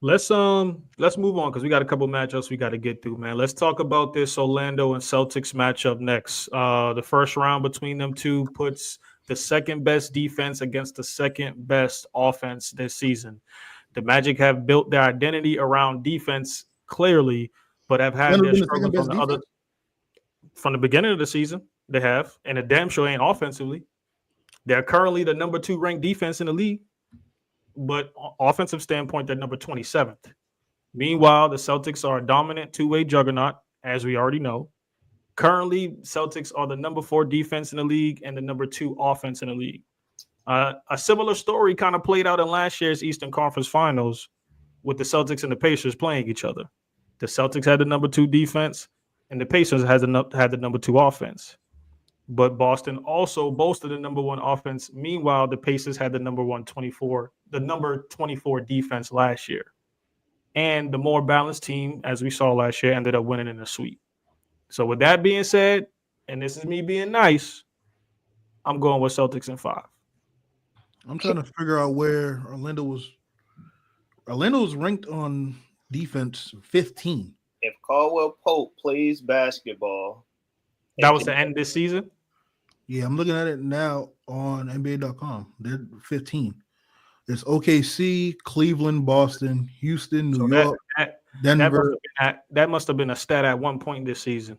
Let's move on because we got a couple matchups we got to get through, man. Let's talk about this Orlando and Celtics matchup next. The first round between them two puts the second best defense against the second best offense this season. The Magic have built their identity around defense clearly, but have had their struggles from the beginning of the season. They have, and the damn sure ain't offensively. They're currently the number 2 ranked defense in the league. But offensive standpoint, they're number 27th. Meanwhile, the Celtics are a dominant 2-way juggernaut, as we already know. Currently, Celtics are the number 4 defense in the league and the number 2 offense in the league. A similar story kind of played out in last year's Eastern Conference Finals with the Celtics and the Pacers playing each other. The Celtics had the number 2 defense, and the Pacers had the number 2 offense. But Boston also boasted the number 1 offense. Meanwhile, the Pacers had the number 24 defense last year. And the more balanced team, as we saw last year, ended up winning in the sweep. So with that being said, and this is me being nice, I'm going with Celtics in 5. I'm trying to figure out where Orlando was. Orlando was ranked on defense 15. If Caldwell Pope plays basketball, that was the end of this season? Yeah, I'm looking at it now on NBA.com. They're 15. It's OKC, Cleveland, Boston, Houston, New York, Denver. That must have been a stat at one point this season.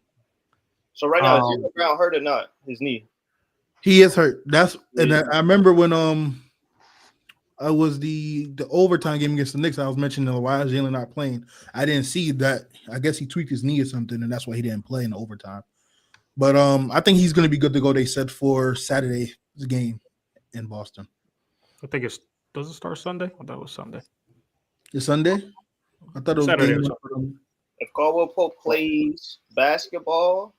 So right now, is Jaylen Brown hurt or not? His knee. He is hurt. And I remember when I was the overtime game against the Knicks. I was mentioning why is Jaylen not playing. I didn't see that. I guess he tweaked his knee or something, and that's why he didn't play in the overtime. But I think he's going to be good to go. They said for Saturday's game in Boston. I think does it start Sunday? I thought it was Sunday. It's Sunday. I thought it was Saturday game or one for them. If Caldwell Pope plays basketball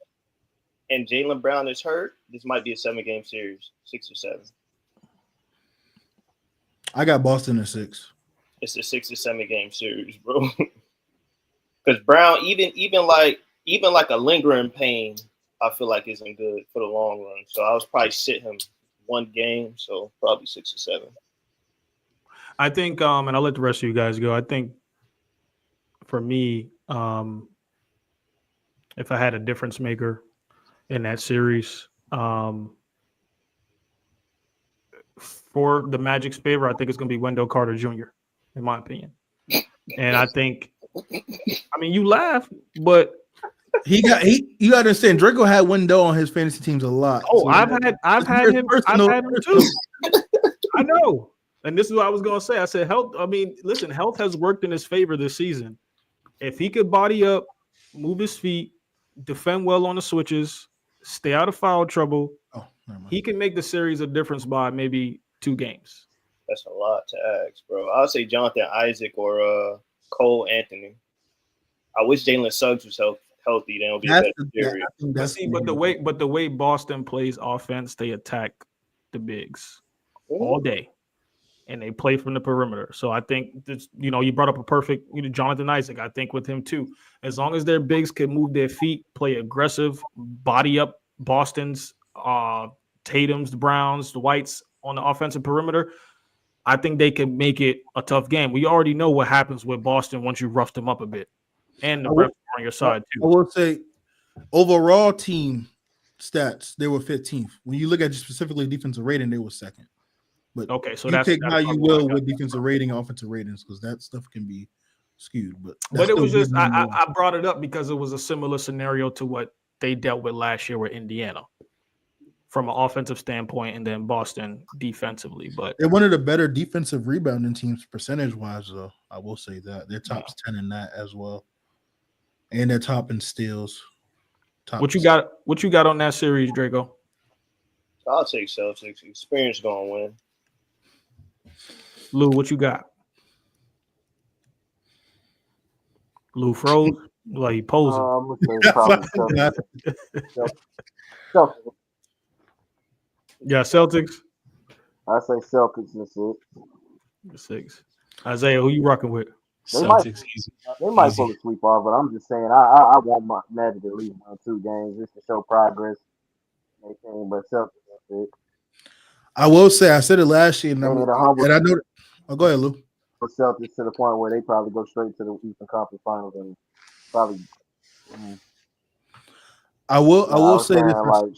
and Jaylen Brown is hurt, this might be a 7-game series, 6 or 7. I got Boston at 6. It's a 6 or 7-game series, bro. Because Brown, even like a lingering pain, I feel like isn't good for the long run. So I was probably sit him 1 game, so probably 6 or 7. I think, and I'll let the rest of you guys go. I think for me, if I had a difference maker in that series, for the Magic's favor, I think it's going to be Wendell Carter Jr., in my opinion. And I think, I mean, you laugh, but you got to understand, Draco had Wendell on his fantasy teams a lot. oh, So I've had him too. I know. And this is what I was going to say. I said, health. I mean, listen, health has worked in his favor this season. If he could body up, move his feet, defend well on the switches, stay out of foul trouble, he can make the series a difference by maybe 2 games. That's a lot to ask, bro. I would say Jonathan Isaac or Cole Anthony. I wish Jalen Suggs was healthy. Then it'll be a better series. But the way Boston plays offense, they attack the bigs all day, and they play from the perimeter. So I think this, you brought up a perfect, Jonathan Isaac. I think with him too, as long as their bigs can move their feet, play aggressive, body up Boston's Tatum's, the Browns, the Whites on the offensive perimeter, I think they can make it a tough game. We already know what happens with Boston once you rough them up a bit, and the refs on your side too. I will say, overall team stats, they were 15th. When you look at specifically defensive rating, they were 2nd. But okay, so you take how you will with defensive rating, offensive ratings, because that stuff can be skewed. But it was just I brought it up because it was a similar scenario to what they dealt with last year with Indiana, from an offensive standpoint, and then Boston defensively. But they're one of the better defensive rebounding teams percentage-wise, though. I will say that. They're top 10 in that as well. And they're top in steals. What you got on that series, Draco? I'll take Celtics. Experience gonna win. Lou, what you got? Lou froze? Like he posing. I'm gonna say probably Celtics. Yeah, Celtics. I say Celtics in 6. Isaiah, who you rocking with? Celtics. They might pull a sweep off, but I'm just saying I want my Magic at least 1 or 2 games just to show progress. But Celtics, that's it. I will say, I said it last year, and I know. Go ahead, Lou. For Celtics to the point where they probably go straight to the Eastern Conference Finals and probably. I will say this. Like,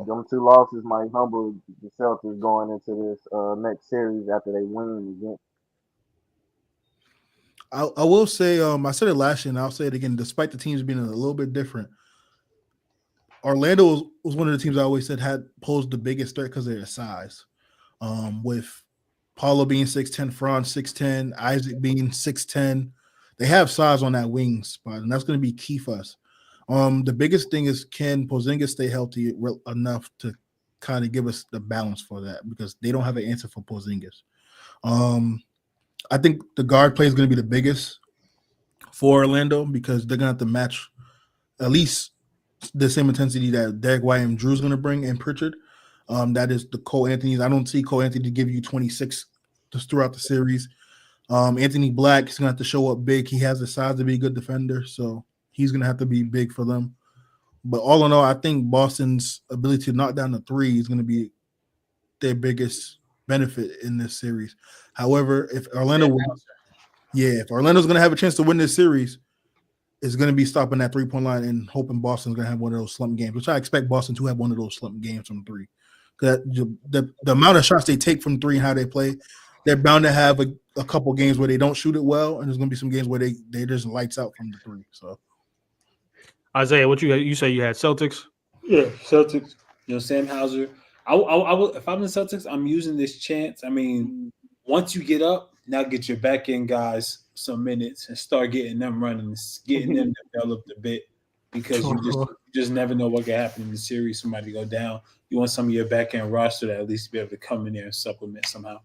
them 2 losses might humble the Celtics going into this next series after they win again. I will say, I said it last year, and I'll say it again. Despite the teams being a little bit different, Orlando was one of the teams I always said had posed the biggest threat because of their size. With Paulo being 6'10", Franz 6'10", Isaac being 6'10", they have size on that wing spot, and that's going to be key for us. The biggest thing is, can Porzingis stay healthy enough to kind of give us the balance for that, because they don't have an answer for Porzingis. I think the guard play is going to be the biggest for Orlando, because they're going to have to match at least the same intensity that Derek White and Drew's going to bring, and Pritchard. That is the Cole Anthony's. I don't see Cole Anthony give you 26 just throughout the series. Anthony Black is going to have to show up big. He has the size to be a good defender, so he's going to have to be big for them. But all in all, I think Boston's ability to knock down the 3 is going to be their biggest benefit in this series. However, if Orlando's going to have a chance to win this series, it's going to be stopping that 3-point line and hoping Boston's going to have one of those slump games, which I expect Boston to have one of those slump games from 3. The amount of shots they take from 3 and how they play, they're bound to have a couple games where they don't shoot it well, and there's going to be some games where they just lights out from the 3. So, Isaiah, what you say you had Celtics? Yeah, Celtics. Sam Hauser. I will, if I'm the Celtics, I'm using this chance. I mean, once you get up, now get your back end guys some minutes and start getting them running, getting them developed a bit, because you just never know what can happen in the series. Somebody go down. You want some of your back end roster to at least be able to come in there and supplement somehow.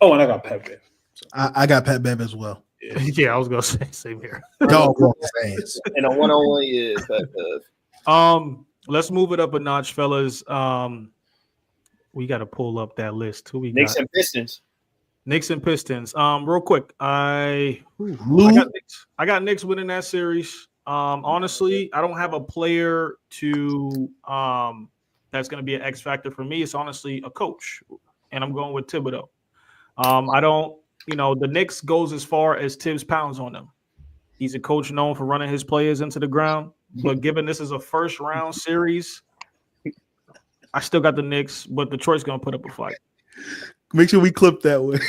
Oh, and I got Pat Bev. I got Pat Bev as well. Yeah, I was gonna say same here. Dog walk his ass. And a one-on-one, yeah. Let's move it up a notch, fellas. We got to pull up that list. Who we Knicks got? and Pistons. Knicks and Pistons. Real quick, I got Knicks winning that series. Honestly, I don't have a player to that's going to be an X factor for me. It's honestly a coach, and I'm going with Thibodeau. I don't, the Knicks goes as far as Tibbs pounds on them. He's a coach known for running his players into the ground, but given this is a first round series, I still got the Knicks, but Detroit's going to put up a fight. Make sure we clip that one.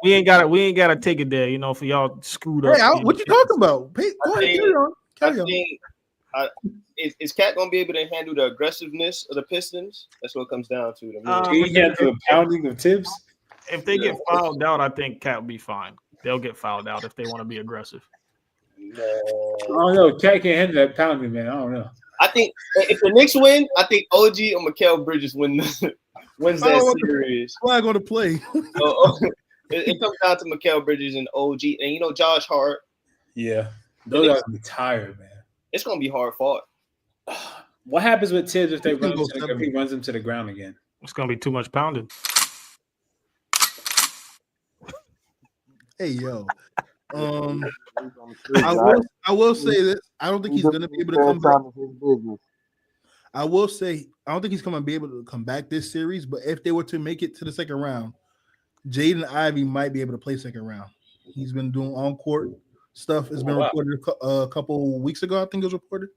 We ain't got to take it there, for y'all screwed up. Hey, what you talking about? Carry on. Is Cat gonna be able to handle the aggressiveness of the Pistons? That's what it comes down to. He had the pounding of Tibbs. If they get fouled out, I think Cat will be fine. They'll get fouled out if they want to be aggressive. I don't know. Cat can't handle that pounding, man. I don't know. I think if the Knicks win, I think OG or Mikal Bridges wins that series. Why going to play? It comes down to Mikal Bridges and OG, and Josh Hart. Yeah, those guys be tired, man. It's gonna be hard fought. What happens with Tibbs if he runs him to the ground again? It's gonna be too much pounding. Hey yo, I will say this. I don't think he's gonna be able to come back. I will say I don't think he's gonna be able to come back this series. But if they were to make it to the second round, Jaden Ivey might be able to play second round. He's been doing on court stuff. It's been reported a couple weeks ago. I think it was reported.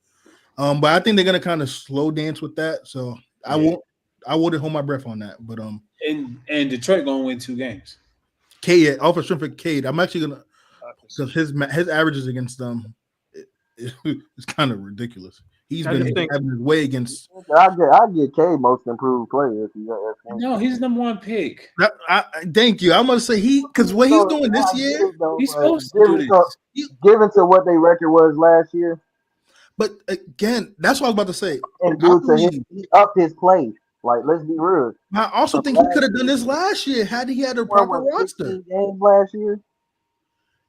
But I think they're gonna kind of slow dance with that. So I wouldn't hold my breath on that. But and Detroit gonna win 2 games. Cade, off of strength of Cade, I'm actually gonna because his averages against them is kind of ridiculous. He's been having his way against. I get Cade most improved player. No, he's number 1 pick. Thank you. I'm gonna say because what he's doing this year, he's supposed to do this. Given to what their record was last year. But again, that's what I was about to say. And he upped his play. Like, let's be real. I also think he could have done this last year had he had a proper roster. Games last year.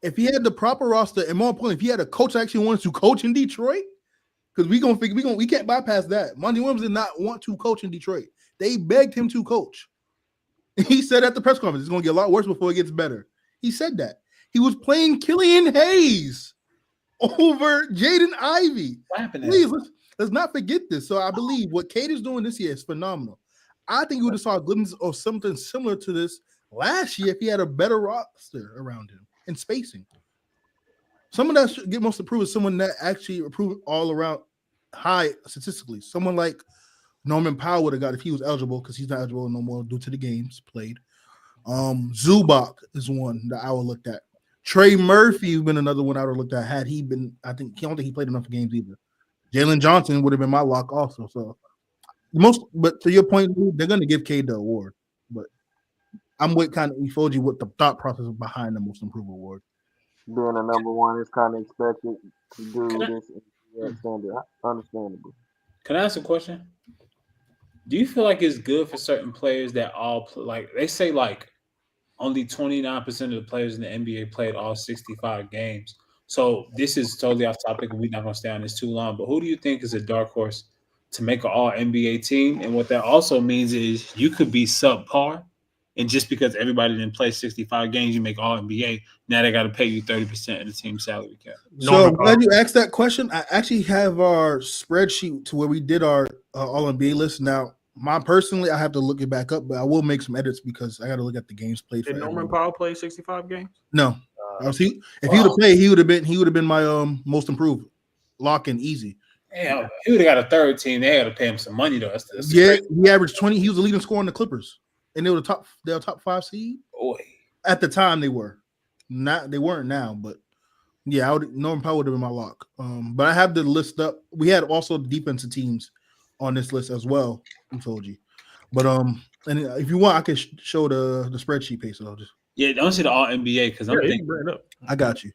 If he had the proper roster, and more importantly, if he had a coach that actually wanted to coach in Detroit, because we can't bypass that. Monty Williams did not want to coach in Detroit. They begged him to coach. He said at the press conference, it's going to get a lot worse before it gets better. He said that. He was playing Killian Hayes over Jaden Ivey. What happened? Please, let's not forget this. So I believe what Cade is doing this year is phenomenal. I think we would have saw glimpses of something similar to this last year if he had a better roster around him and spacing. Someone that should get most improved is someone that actually improved all around high statistically. Someone like Norman Powell would have got if he was eligible, because he's not eligible no more due to the games played. Zubac is one that I would look at. Trey Murphy has been another one I would have looked at had he been. I don't think he played enough games either. Jalen Johnson would have been my lock also. So but to your point, they're going to give Cade the award. But I'm with kind of Ifoji with the thought process behind the most improved award. Being a number 1 is kind of expected to do this. Understandable. Can I ask a question? Do you feel like it's good for certain players that they say only 29% of the players in the NBA played all 65 games? So this is totally off topic, and we're not going to stay on this too long. But who do you think is a dark horse to make an all-NBA team? And what that also means is you could be subpar, and just because everybody didn't play 65 games, you make all-NBA. Now they got to pay you 30% of the team salary cap. So I'm glad you asked that question. I actually have our spreadsheet to where we did our all-NBA list. Now, personally, I have to look it back up, but I will make some edits because I got to look at the games played. Did Norman Powell play 65 games? No. If he would have played, he would have been my most improved lock and easy. Yeah, he would have got a third team. They had to pay him some money though. That's he averaged 20. He was the leading scorer in the Clippers, and they were top 5 seed. Boy, at the time they were. They weren't now, but yeah, Norman Powell would have been my lock. But I have the list up. We had also the defensive teams on this list as well. I told you, but and if you want, I can show the spreadsheet page. So I'll just. Yeah, don't see the all NBA because I'm thinking. I got you.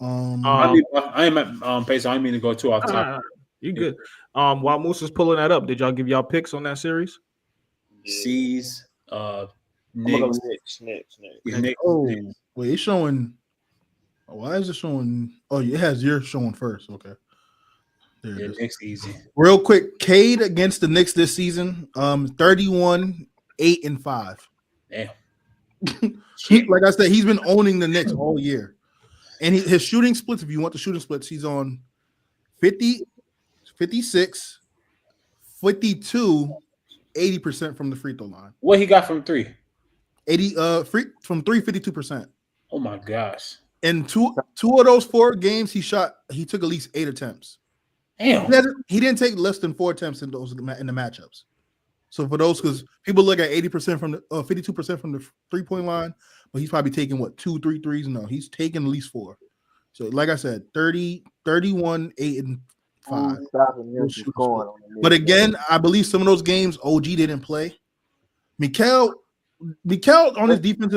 I ain't at pace. I didn't mean to go too off topic. You good? While Moose is pulling that up, did y'all give y'all picks on that series? C's, I'm gonna go Knicks. Knicks. Yeah, Knicks. Oh, wait, it's showing. Why is it showing? Oh, it has yours showing first. Okay. There it Yeah, is. Knicks easy. Real quick, Cade against the Knicks this season, 31, 8-5. Damn. Like I said, he's been owning the Knicks all year. And his shooting splits, if you want the shooting splits, he's on 50, 56, 52, 80% from the free throw line. What he got from three? 80 from 3, 52%. Oh my gosh. In two of those 4 games he took at least 8 attempts. Damn. He didn't take less than 4 attempts in the matchups. So for those, because people look at 80% from the 52% from the 3-point line, but he's probably taking 2, 3 threes. No, he's taking at least 4. So like I said, 30, 31, 8 and 5. But again, I believe some of those games OG didn't play. Mikal on his defense.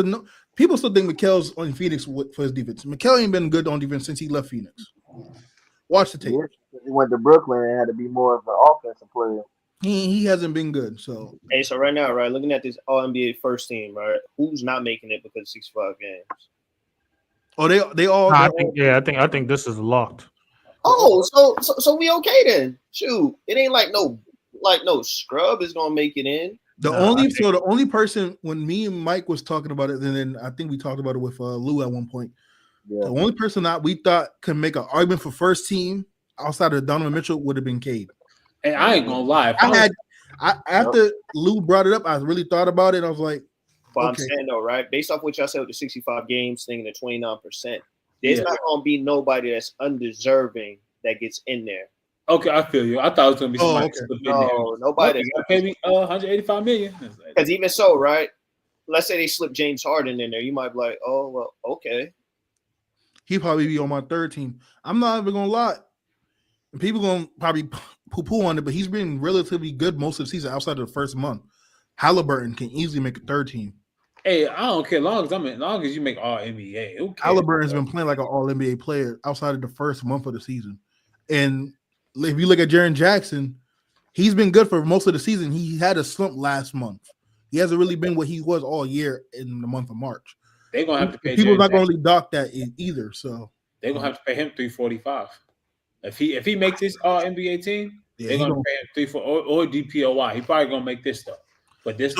People still think Mikel's on Phoenix for his defense. Mikel ain't been good on defense since he left Phoenix. Watch the tape. He went to Brooklyn and had to be more of an offensive player. He hasn't been good. So hey, so right now, right, looking at this All NBA first team, right, who's not making it because of 65 games? Oh, they all. I think this is locked. Oh, so we okay then? Shoot, it ain't like no scrub is gonna make it in. The only person when me and Mike was talking about it, and then I think we talked about it with Lou at one point. Yeah. The only person that we thought could make an argument for first team outside of Donovan Mitchell would have been Cade. And I ain't gonna lie. After Lou brought it up, I really thought about it. I was like, but I'm saying though, right? Based off what y'all said with the 65 games thing, the 29%, there's not gonna be nobody that's undeserving that gets in there. Okay, I feel you. I thought it was gonna be somebody. No, nobody. Pay me 185 million. Because even so, right? Let's say they slip James Harden in there, you might be like, oh well, okay. He'd probably be on my third team. I'm not even gonna lie. People gonna probably poo-poo on it, but he's been relatively good most of the season outside of the first month. Halliburton can easily make a third team. Hey, I don't care. Long as you make all NBA. Halliburton's been playing like an all NBA player outside of the first month of the season. And if you look at Jaren Jackson, he's been good for most of the season. He had a slump last month. He hasn't really been what he was all year in the month of March. They're gonna have to pay. People not gonna really dock that either. So they're gonna have to pay him $345. If he makes this all NBA team, they're gonna pay him $340 or DPOY. He probably gonna make this stuff. But this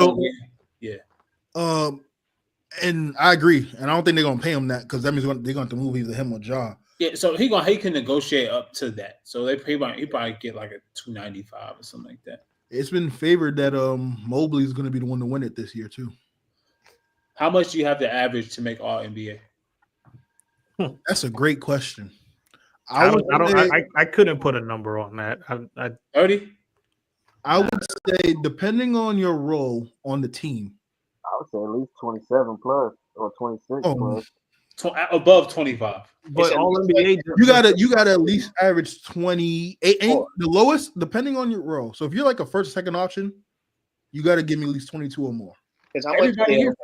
and I agree. And I don't think they're gonna pay him that because that means they're gonna have to move either him or Ja. Yeah, so he can negotiate up to that. So he probably get like a 295 or something like that. It's been favored that Mobley is gonna be the one to win it this year too. How much do you have to average to make all NBA? That's a great question. I couldn't put a number on that. 30? I would say depending on your role on the team. I would say at least 27 plus or 26 plus. Above 25. But all NBA, you gotta at least average 28. The lowest, depending on your role. So if you're like a first, second option, you gotta give me at least 22 or more. Because everybody here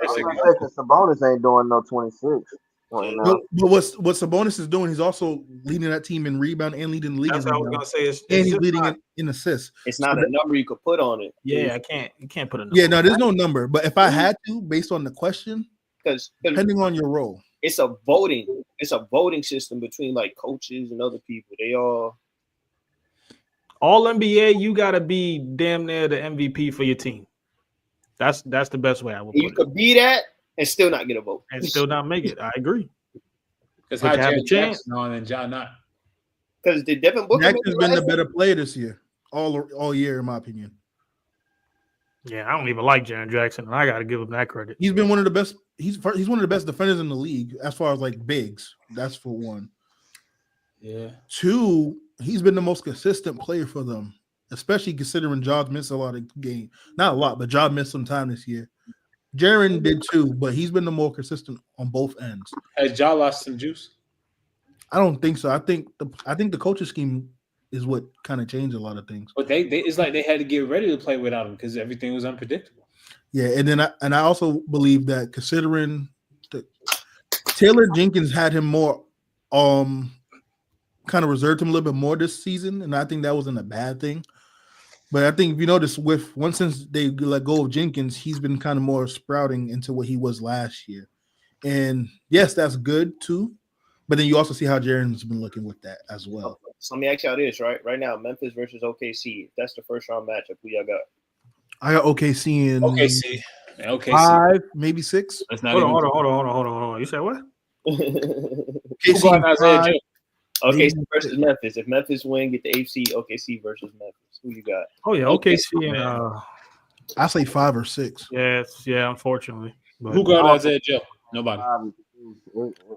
Sabonis ain't doing no 26. But what Sabonis is doing, he's also leading that team in rebound and leading the league. That's what I was gonna say. And he's leading in assists. It's not a number you could put on it. Yeah, you can't put a number. Yeah, no, there's no number. But if I had to, based on the question, because depending on your role, it's a voting system between like coaches and other people. They all NBA, you gotta be damn near the MVP for your team. That's the best way I would put it. You could be that and still not get a vote. And still not make it. I agree. Because how Jared Jackson on and John not. Because the Devin Booker Jackson's been the better player this year, all year, in my opinion. Yeah, I don't even like Jaren Jackson, and I got to give him that credit. He's been one of the best. He's one of the best defenders in the league as far as like bigs. That's for one. Yeah. 2, he's been the most consistent player for them, especially considering Ja missed a lot of games. Not a lot, but Ja missed some time this year. Jaren did too, but he's been the more consistent on both ends. Has Ja lost some juice? I don't think so. I think the coaching scheme is what kind of changed a lot of things. But they it's like they had to get ready to play without him because everything was unpredictable. Yeah, and then I also believe that considering Taylor Jenkins had him more kind of reserved him a little bit more this season, and I think that wasn't a bad thing. But I think if you notice, since they let go of Jenkins, he's been kind of more sprouting into what he was last year. And yes, that's good too. But then you also see how Jaren's been looking with that as well. So let me ask y'all this, right? Right now, Memphis versus OKC. If that's the first round matchup, who y'all got? I got OKC in OKC. 5, maybe 6. That's not Hold on. You said what? OKC going Isaiah 5, Joe? OKC versus Memphis. If Memphis win, get the AFC. OKC versus Memphis. Who you got? Oh yeah, OKC and I say 5 or 6. yeah, unfortunately. But Who got Isaiah Joe? Nobody.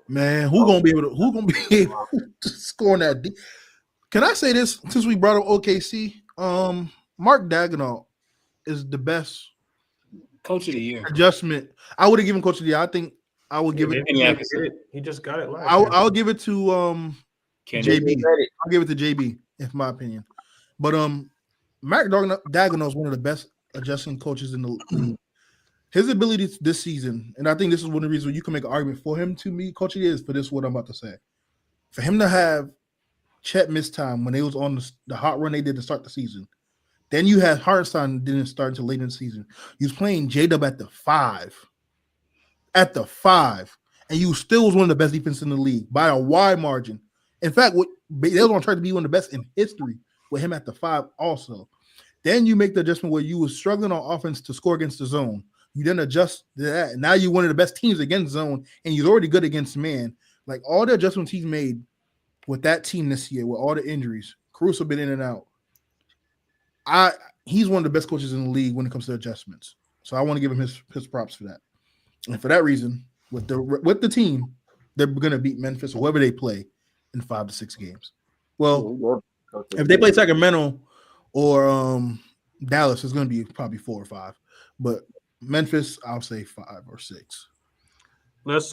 Man, who gonna be able to score in that? Can I say this since we brought up OKC? Mark Daigneault is the best Coach of the year. adjustment. I would have given Coach of the year. I think I would give it. He just got it last year. I'll give it to JB. I'll give it to JB, in my opinion. But Mark Daigneault is one of the best adjusting coaches in the league. His ability this season, and I think this is one of the reasons you can make an argument for him to me, Coach of the year, is for this what I'm about to say. For him to have Chet miss time when they was on the hot run they did to start the season. Then you had Hartenstein didn't start until late in the season. You was playing J-Dub at the 5. At the 5. And you still was one of the best defenses in the league by a wide margin. In fact, they was going to try to be one of the best in history with him at the 5 also. Then you make the adjustment where you were struggling on offense to score against the zone. You then adjust to that. Now you're one of the best teams against zone, and you're already good against man. Like all the adjustments he's made with that team this year, with all the injuries, Caruso been in and out. He's one of the best coaches in the league when it comes to adjustments. So I want to give him his props for that. And for that reason, with the team, they're going to beat Memphis or whoever they play in 5 to 6 games. Well, if they play Sacramento or Dallas, it's going to be probably 4 or 5. But Memphis, I'll say 5 or 6. Let's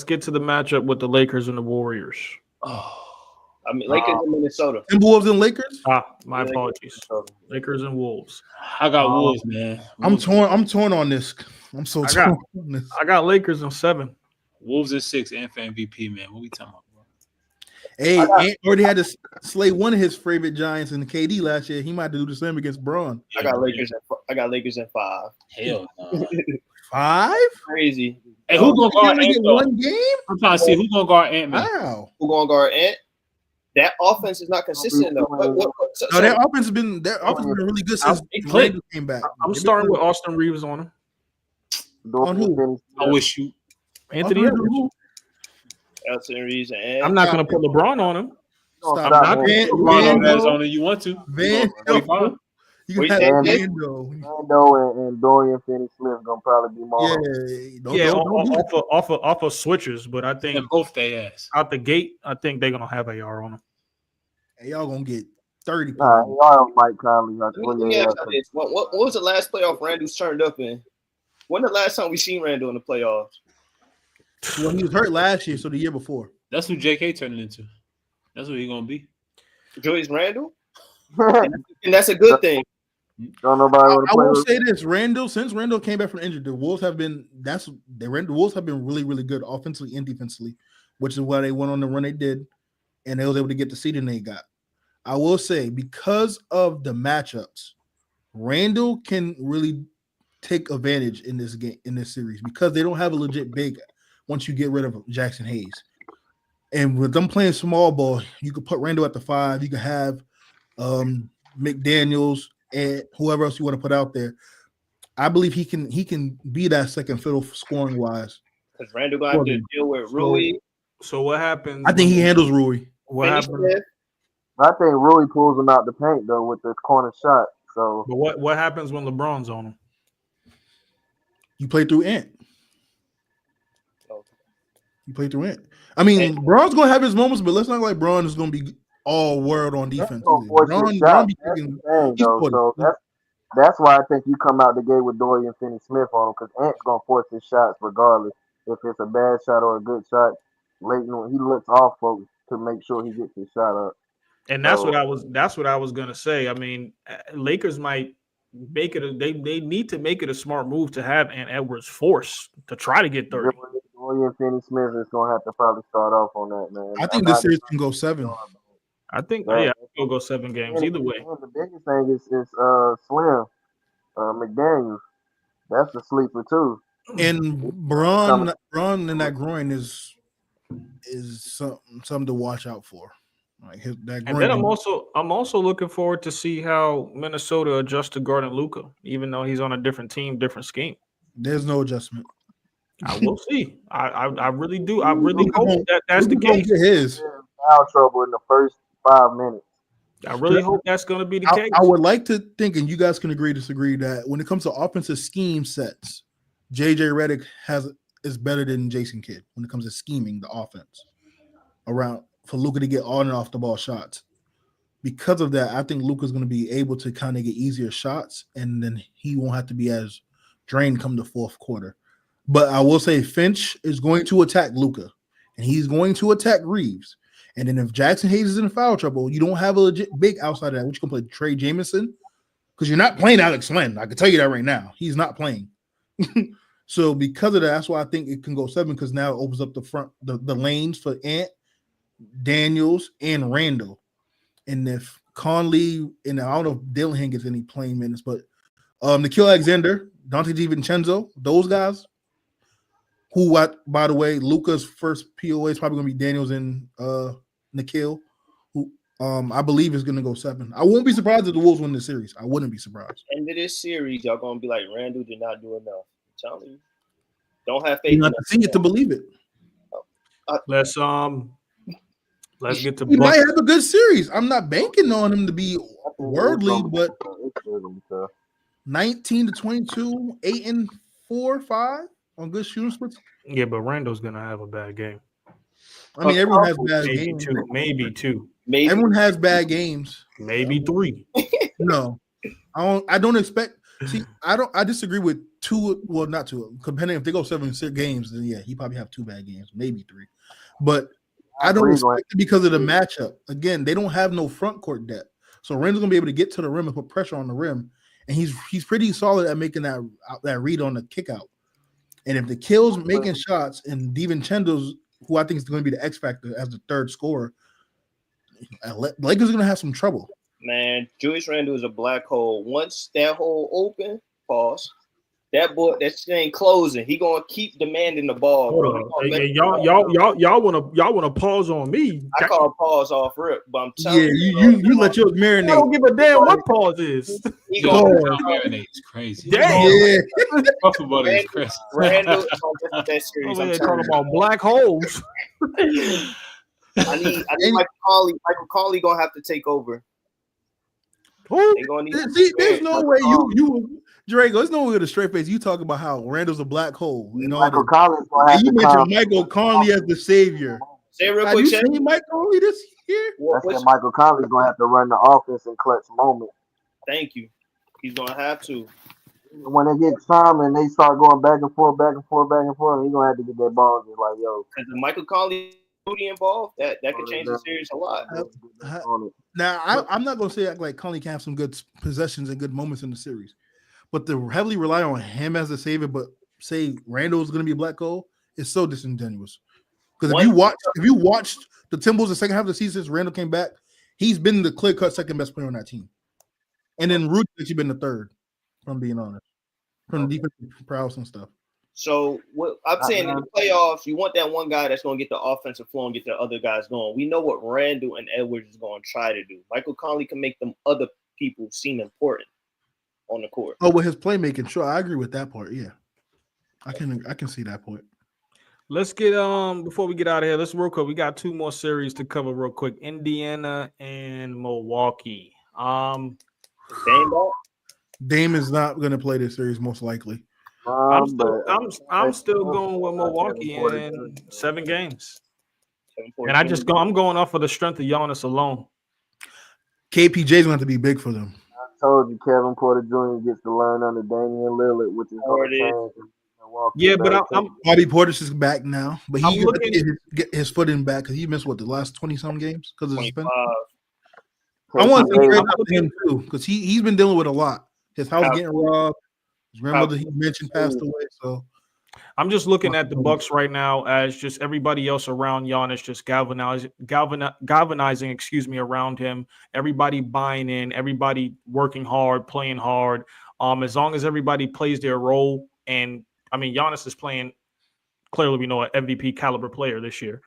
get to the matchup with the Lakers and the Warriors. I mean, Lakers and Minnesota. Timberwolves and Lakers? My apologies. Lakers and Wolves. I got Wolves, man. I'm torn on this. I'm so torn on this. I got Lakers in 7. Wolves in 6 and for MVP, man. What we talking about, bro? Hey, Ant already had to slay one of his favorite Giants in the KD last year. He might have to do the same against Braun. I got Lakers in 5. Hell no. 5? Crazy. Hey, who gonna guard Ant? One game? I'm trying to see who gonna guard Ant, man. Wow. Who gonna guard Ant? That offense is not consistent though. No, their offense has been really good since Randle came back. I'm starting with Austin Reeves on him. On who? I wish you. Anthony Edwards. Austin Reeves and I'm not going to put LeBron on him. Stop. I'm not on it. You want to? Vando. You can have Vando. Vando and Dorian Finney-Smith gonna probably be more. Off of switches, but I think both they ass out the gate. I think they're gonna have AR on them. Hey, y'all gonna get 30. Y'all Mike Conley. What was the last playoff Randall's turned up in? When the last time we seen Randall in the playoffs? Well, he was hurt last year, so the year before. That's who JK turned into. That's what he's gonna be. Julius Randle, and that's a good thing. Don't nobody want to I play will with. say this: since Randall came back from injury, the Wolves have been really, really good offensively and defensively, which is why they went on the run they did, and they was able to get the seeding they got. I will say because of the matchups, Randall can really take advantage in this game in this series because they don't have a legit big. Once you get rid of Jackson Hayes, and with them playing small ball, you could put Randall at the 5. You could have McDaniels and whoever else you want to put out there. I believe he can be that second fiddle scoring wise. Because Randall gonna have to deal with Rui. So what happens? I think he handles Rui. What happens? I think Rui pulls him out the paint though with the corner shot. So, but what happens when LeBron's on him? You play through Ant. You play through Ant. I mean, Braun's gonna have his moments, but let's not like Braun is gonna be all world on defense. That's why I think you come out the gate with Dorian Finney-Smith on him because Ant's gonna force his shots regardless if it's a bad shot or a good shot. Leighton, he looks off folks to make sure he gets his shot up. And that's what I was gonna say. I mean, Lakers might make it. They need to make it a smart move to have Ant Edwards force to try to get 30. Dorian Finney-Smith is gonna have to probably start off on that, man. I think this series can go 7. I think, yeah, still go 7 games and, either way. and the biggest thing is Slim McDaniels. That's a sleeper too. And Braun in that groin is something to watch out for. Like that And then groin. I'm also looking forward to see how Minnesota adjusts to guarding Luka, even though he's on a different team, different scheme. There's no adjustment. I will see. I really do. I really hope that's the Luka case. gonna get his. Foul trouble in the first 5 minutes. I really hope that's going to be the case. I would like to think, and you guys can agree, disagree, that when it comes to offensive scheme sets, JJ Redick is better than Jason Kidd when it comes to scheming the offense around for Luka to get on and off the ball shots. Because of that, I think Luka's going to be able to kind of get easier shots, and then he won't have to be as drained come the fourth quarter. But I will say Finch is going to attack Luka, and he's going to attack Reeves. And then if Jackson Hayes is in foul trouble, you don't have a legit big outside of that. Which you can play Trey Jamison because you're not playing Alex Len. I can tell you that right now. He's not playing. So because of that, that's why I think it can go 7 because now it opens up the lanes for Ant, Daniels, and Randall. And if Conley and I don't know if Dillingham gets any playing minutes, but Nikhil Alexander, Dante DiVincenzo, those guys. Who, by the way, Luka's first POA is probably going to be Daniels and Nikhil, who I believe is going to go 7. I won't be surprised if the Wolves win the series. I wouldn't be surprised. End of this series, y'all going to be like, Randall did not do enough. I'm telling you. Don't have faith. You have to see it to believe it. Let's get to He might have a good series. I'm not banking on him to be worldly, but 19 to 22, 8 and 4, 5 on good shooting splits. Yeah, but Randall's gonna have a bad game. I mean, everyone has bad games. Maybe two. Everyone has bad games. Maybe 3. No, I don't expect. See, I disagree with 2. Well, not 2. Depending if they go 7 games, then yeah, he probably have 2 bad games, maybe 3. But I don't expect it because of the matchup. Again, they don't have no front court depth, so Randall's gonna be able to get to the rim and put pressure on the rim, and he's pretty solid at making that read on the kick out. And if the Kill's making shots and DiVincenzo's, who I think is going to be the X factor as the third scorer, Lakers are going to have some trouble. Man, Julius Randle is a black hole. Once that hole open, that shit ain't closing. He gonna keep demanding the ball, bro. Y'all wanna pause on me? I call pause off rip, but I'm telling you let yours marinate. I don't give a damn what pause is. He gonna marinate. It's crazy. Damn. Yeah. Puffy butter is crazy. Randall is gonna get that series. I'm talking about black holes. I need Michael Conley gonna have to take over. There's no way you Drago, there's no way with a straight face. You talk about how Randall's a black hole. You know, Michael Conley. You mentioned Michael Conley as the savior. Say real Have quick, you seen Mike Conley this year? That's when Michael Conley's gonna have to run the offense in clutch moments. Thank you. He's gonna have to. When they get time and they start going back and forth, he's gonna have to get that ball. Just like yo, because Michael Conley involved, that could change the series a lot. Now, I'm not gonna say like Conley can have some good possessions and good moments in the series. But to heavily rely on him as a savior, but say Randall's going to be a black hole, is so disingenuous. Because if you watched the Timberwolves the second half of the season since Randall came back, he's been the clear-cut second best player on that team. And then Rudy has been the third, from being honest, from the defensive prowess and stuff. So what I'm saying in the playoffs, you want that one guy that's going to get the offensive flow and get the other guys going. We know what Randall and Edwards is going to try to do. Michael Conley can make them other people seem important on the court. Oh, with his playmaking, sure, I agree with that part. Yeah, I can see that point. Let's get before we get out of here. Let's real quick. We got 2 more series to cover real quick. Indiana and Milwaukee. Dame is not going to play this series most likely. I'm still going with Milwaukee in 7 games. And I'm going off of the strength of Giannis alone. KPJ's going to have to be big for them. I told you Kevin Porter Jr. gets to learn under Damian Lillard, which is going to change. Yeah, but Bobby Portis is back now, but he got to get his foot in back because he missed the last 20-some games because of the suspension. I want to say up to him too because he's been dealing with a lot. His house getting robbed. His grandmother he mentioned passed away. So I'm just looking at the Bucks right now as just everybody else around Giannis just galvanizing, around him. Everybody buying in, everybody working hard, playing hard. As long as everybody plays their role, and I mean, Giannis is playing clearly, we know, an MVP caliber player this year.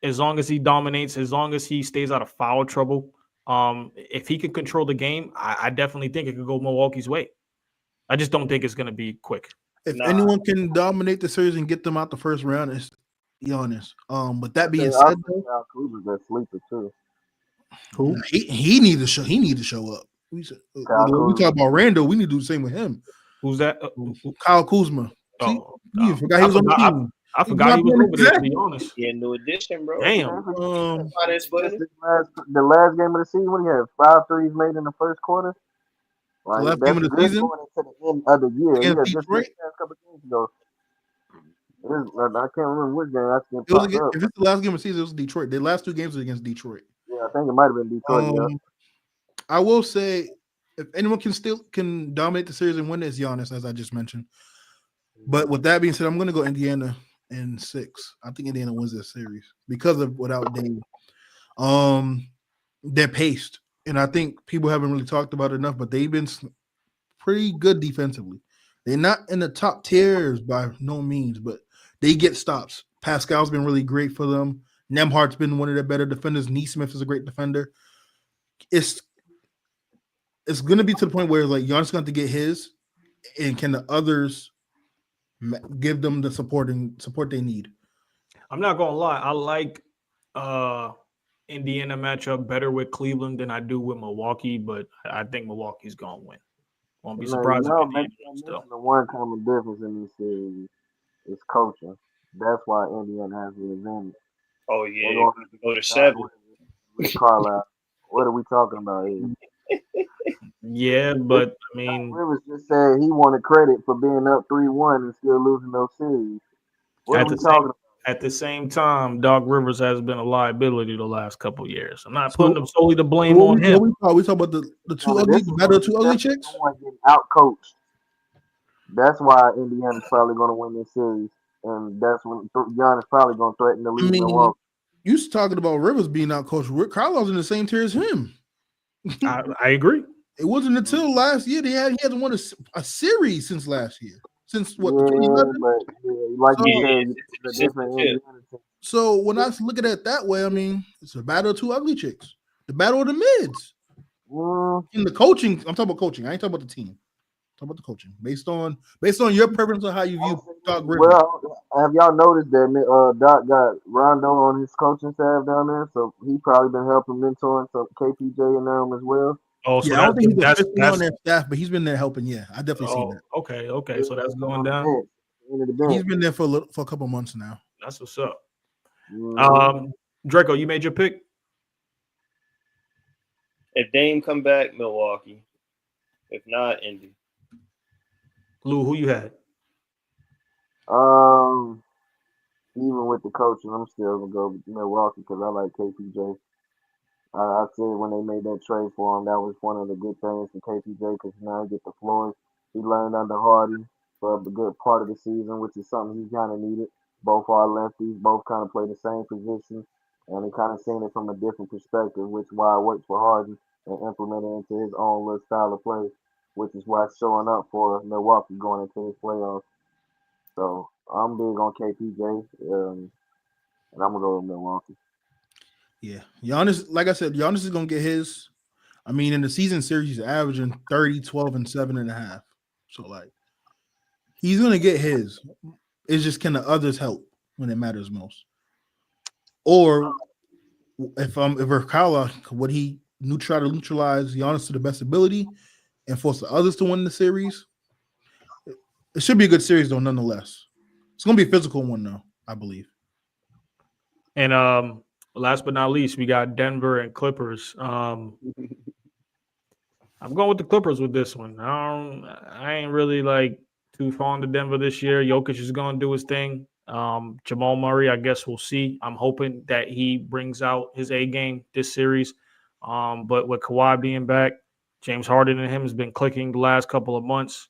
As long as he dominates, as long as he stays out of foul trouble, if he can control the game, I definitely think it could go Milwaukee's way. I just don't think it's going to be quick. If anyone can dominate the series and get them out the first round, it's Giannis. With that being I said, think Al Kuzma's a sleeper too. who he need to show. He need to show up. We talk about Randall. We need to do the same with him. Who's that? Kyle Kuzma. See, Oh, forgot he was on the team. I forgot he was over there, to be honest. Yeah, new addition, bro. Damn. The last game of the season when he had 5 threes made in the first quarter. Like, last game of the season? Going into the end of the year. Against Yeah, just Detroit? this past couple games ago. I can't remember which game. I think If it's the last game of the season, it was Detroit. The last 2 games were against Detroit. Yeah, I think it might have been Detroit. Yeah. I will say, if anyone can dominate the series and win, it's Giannis, as I just mentioned. But with that being said, I'm going to go Indiana in 6. I think Indiana wins this series because of without Dame. They're paced, and I think people haven't really talked about it enough, but they've been pretty good defensively. They're not in the top tiers by no means, but they get stops. Pascal's been really great for them. Nemhart's been one of their better defenders. Neesmith is a great defender. It's going to be to the point where like Giannis going to get his, and can the others give them the support they need? I'm not gonna lie. I like Indiana matchup better with Cleveland than I do with Milwaukee, but I think Milwaukee's gonna win. Won't be surprised. The one common difference in this series is coaching. That's why Indiana has the advantage. Oh yeah, go to 7. Carlisle. What are we talking about here? Yeah, but I mean, Rivers just said he wanted credit for being up 3-1 and still losing those series. What are we talking about? At the same time, Doc Rivers has been a liability the last couple of years. I'm not putting them solely to blame on him. We talk about the two ugly chicks. Getting out coached. That's why Indiana's probably going to win this series, and that's when Giannis probably going to threaten the league. You talking about Rivers being out coached? Carlisle's in the same tier as him. I agree. It wasn't until last year he hasn't won a series since last year. Since what? So when I look at it that way, I mean, it's a battle of two ugly chicks. The battle of the mids. In the coaching, I'm talking about coaching. I ain't talking about the team. I'm talking about the coaching. Based on your preference on how you view Doc Rivers. Well, have y'all noticed that Doc got Rondo on his coaching staff down there? So he probably been helping mentoring some KPJ and them as well. Oh, so yeah, I don't think he's officially on their staff, but he's been there helping. Yeah, I definitely seen that. Okay. So that's going down. He's been there for a couple months now. That's what's up. Draco, you made your pick? If Dame come back, Milwaukee. If not, Indy. Lou, who you had? Even with the coaching, I'm still gonna go with Milwaukee because I like KPJ. I said when they made that trade for him, that was one of the good things for KPJ because now he get the floor. He learned under Hardy for a good part of the season, which is something he kind of needed. Both are lefties, both kind of play the same position, and he kind of seen it from a different perspective, which is why it worked for Hardy and implemented into his own little style of play, which is why it's showing up for Milwaukee going into this playoffs. So I'm big on KPJ, and I'm gonna go with Milwaukee. Yeah, Giannis, like I said, Giannis is going to get his. I mean, in the season series, he's averaging 30, 12, and 7.5. So, like, he's going to get his. It's just can the others help when it matters most? Or if Carlisle, would he try to neutralize Giannis to the best ability and force the others to win the series? It should be a good series, though, nonetheless. It's going to be a physical one, though, I believe. And last but not least, we got Denver and Clippers. I'm going with the Clippers with this one. I ain't really like too fond of Denver this year. Jokic is going to do his thing. Jamal Murray, I guess we'll see. I'm hoping that he brings out his A game this series. But with Kawhi being back, James Harden and him has been clicking the last couple of months.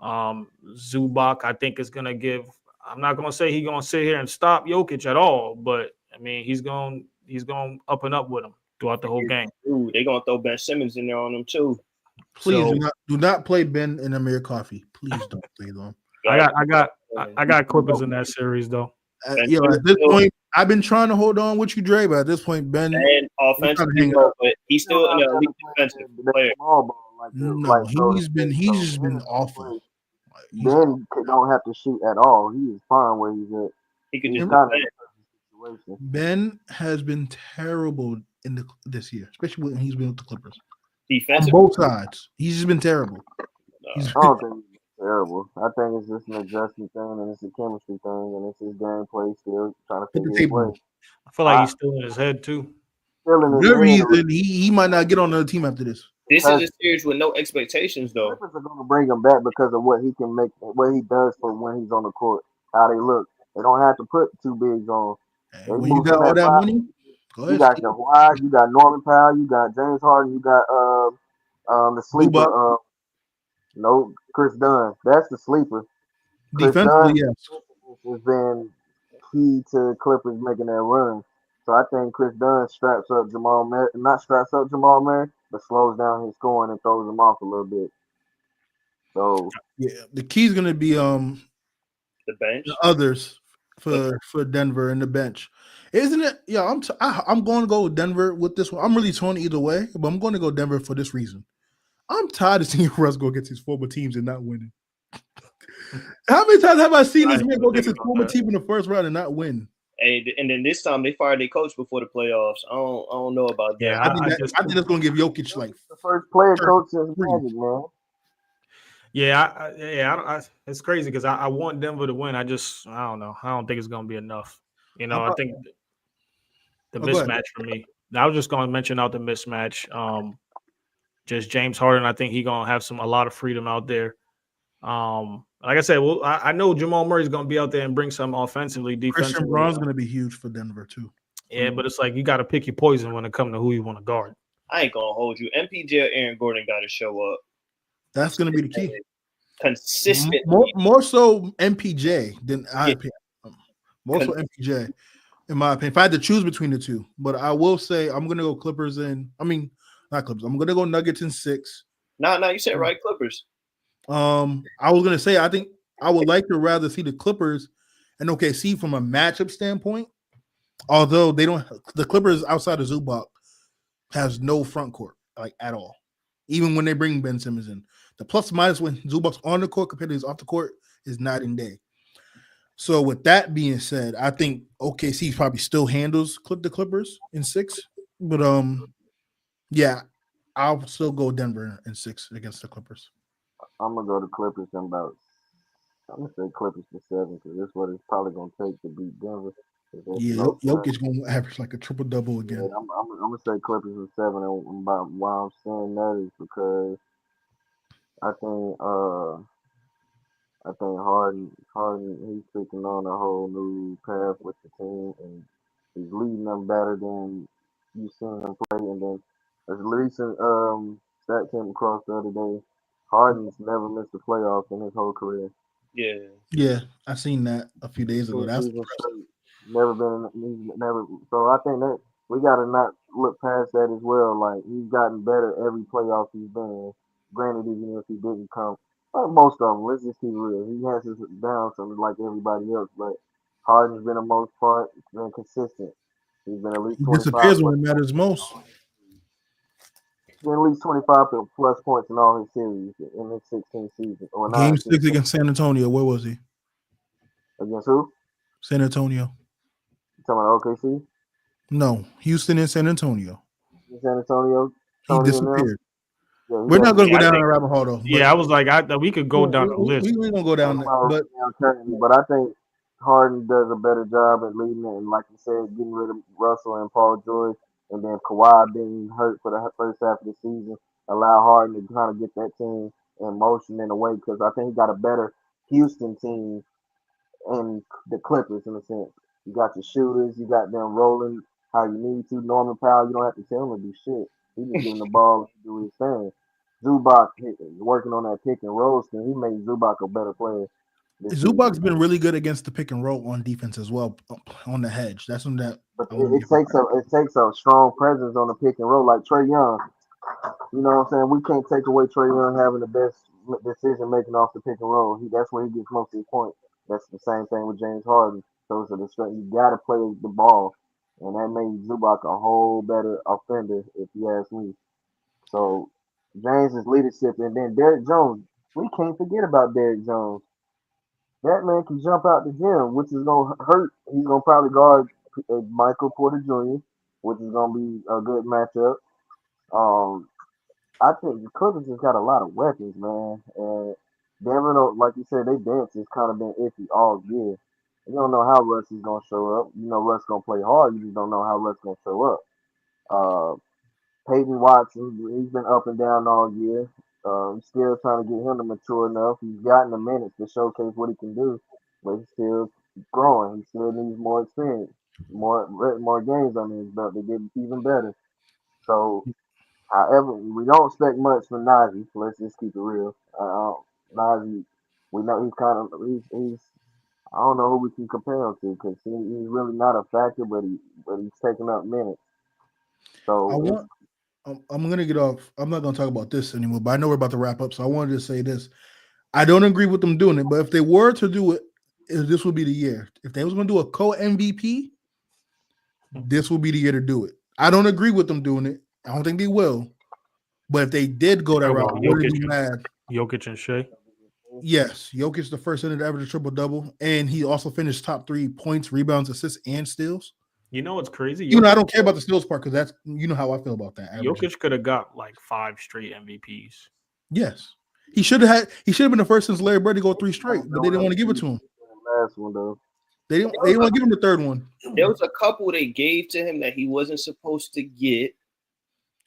Zubac, I think, is going to give. I'm not going to say he's going to sit here and stop Jokic at all, but I mean he's going up and up with him throughout the whole game. Ooh, they're gonna throw Ben Simmons in there on them too. Please So, do not play Ben and Amir Coffee. Please don't play them. I got Clippers in that series though. At this point, I've been trying to hold on with you, Dre, but at this point, Ben and offensively, but he's still an elite defensive player. No, he's just been awful. Ben don't have to shoot at all. He is fine where he's at. He could just situation. Ben has been terrible this year, especially when he's been with the Clippers. Defensive on both sides, he's just been terrible. I don't think he's terrible. I think it's just an adjustment thing, and it's a chemistry thing, and it's his gameplay still trying to figure his way. I feel like he's still in his head too. Whatever reason, he might not get on another team after this. This is a series with no expectations, though. Clippers are going to bring him back because of what he can make, what he does for when he's on the court, how they look. They don't have to put two bigs on. When you got all that money, you got Kawhi, you got Norman Powell, you got James Harden, you got the sleeper. No, Chris Dunn. That's the sleeper. Defensively, yes, has been key to Clippers making that run. So I think Chris Dunn straps up Jamal Murray, not straps up Jamal Murray, but slows down his scoring and throws him off a little bit. So yeah, the key is going to be the bench, the others for Denver and the bench, isn't it? Yeah, I'm going to go with Denver with this one. I'm really torn either way, but I'm going to go Denver for this reason. I'm tired of seeing Russ go against his former teams and not winning. How many times have I seen this man go against his former team in the first round and not win? And then this time they fired their coach before the playoffs. I don't know about that. Yeah, I think that's going to give Jokic like the first player coach since Magic, man. Yeah, it's crazy because I want Denver to win. I don't know. I don't think it's going to be enough. You know, I think the mismatch for me. I was just going to mention out the mismatch. Just James Harden. I think he's going to have a lot of freedom out there. Like I said, well, I know Jamal Murray's going to be out there and bring some offensively, defensively. Christian Braun's going to be huge for Denver too. Yeah, but it's like you got to pick your poison when it comes to who you want to guard. I ain't gonna hold you. MPJ or Aaron Gordon got to show up. That's going to be the key. Consistent. More so MPJ than more so MPJ, in my opinion. If I had to choose between the two, but I will say I'm going to go Clippers not Clippers. I'm going to go Nuggets in 6. No, you said right, Clippers. I was gonna say I think I would like to rather see the Clippers and OKC from a matchup standpoint. Although the Clippers outside of Zubac has no front court like at all. Even when they bring Ben Simmons in, the plus minus when Zubac's on the court compared to his off the court is night and day. So with that being said, I think OKC probably still handles the Clippers in 6, but yeah, I'll still go Denver in 6 against the Clippers. I'm gonna go to Clippers in about. I'm gonna say Clippers for 7 because that's what it's probably gonna take to beat Denver. Yeah, Jokic gonna average like a triple double again. Yeah, I'm gonna say Clippers for 7, and why I'm saying that is because I think Harden he's taking on a whole new path with the team, and he's leading them better than you've seen him play. And then as a recent stat came across the other day. Harden's never missed a playoff in his whole career. Yeah, I seen that a few days ago. That's never been. So I think that we gotta not look past that as well. Like he's gotten better every playoff he's been in. Granted, even if he didn't come, most of them. Let's just keep real. He has his downs, something like everybody else. But Harden's been the most part. Been consistent. He's been at least 25. He disappears when it matters most. At least 25 plus points in all his series in his 16 season. Game 6 against San Antonio. Where was he? Against who? San Antonio. You talking about OKC? No, Houston and San Antonio. San Antonio. He disappeared. Yeah, we're not going to go down a rabbit hole, though. Yeah, I was like, we could go down the list. We're going to go down there. But I think Harden does a better job at leading it. And like you said, getting rid of Russell and Paul George. And then Kawhi being hurt for the first half of the season allow Harden to kind of get that team in motion in a way because I think he got a better Houston team and the Clippers in a sense. You got your shooters, you got them rolling how you need to. Norman Powell, you don't have to tell him to do shit. He just getting the ball and do his thing. Zubac working on that pick and roll scheme, he made Zubac a better player. Zubac's been really good against the pick and roll on defense as well, on the hedge. That's something that But it takes a strong presence on the pick and roll, like Trae Young. You know what I'm saying? We can't take away Trae Young having the best decision making off the pick and roll. That's where he gets most of his points. That's the same thing with James Harden. Those are the strength. You got to play the ball, and that made Zubac a whole better offender, if you ask me. So James's leadership, and then Derrick Jones. We can't forget about Derrick Jones. That man can jump out the gym, which is gonna hurt. He's gonna probably guard Michael Porter Jr., which is gonna be a good matchup. Um, I think the Clippers just got a lot of weapons, man. And Denver, like you said, they bench has kind of been iffy all year. You don't know how Russ is gonna show up. You know Russ gonna play hard. You just don't know how Russ gonna show up. Uh, Peyton Watson, he's been up and down all year. Still trying to get him to mature enough. He's gotten the minutes to showcase what he can do, but he's still growing. He still needs more experience, more games on his belt to get even better. So, however, we don't expect much from Nazi. So let's just keep it real. Nazi, we know he's I don't know who we can compare him to because he's really not a factor, but he's taking up minutes. So I'm gonna get off. I'm not gonna talk about this anymore, but I know we're about to wrap up, so I wanted to say this. I don't agree with them doing it, but if they were to do it, this would be the year. If they was gonna do a co-MVP, this will be the year to do it. I don't agree with them doing it. I don't think they will. But if they did go that route, I would be mad. Jokic and Shea. Yes, Jokic the first center to average a triple-double, and he also finished top 3 points, rebounds, assists, and steals. You know what's crazy? You know, I don't care about the steals part because that's how I feel about that. Jokic could have got like 5 straight MVPs. Yes, he should have been the first since Larry Bird to go 3 straight, but they didn't want to give it to him. Last one though, they didn't want to give him the third one. There was a couple they gave to him that he wasn't supposed to get.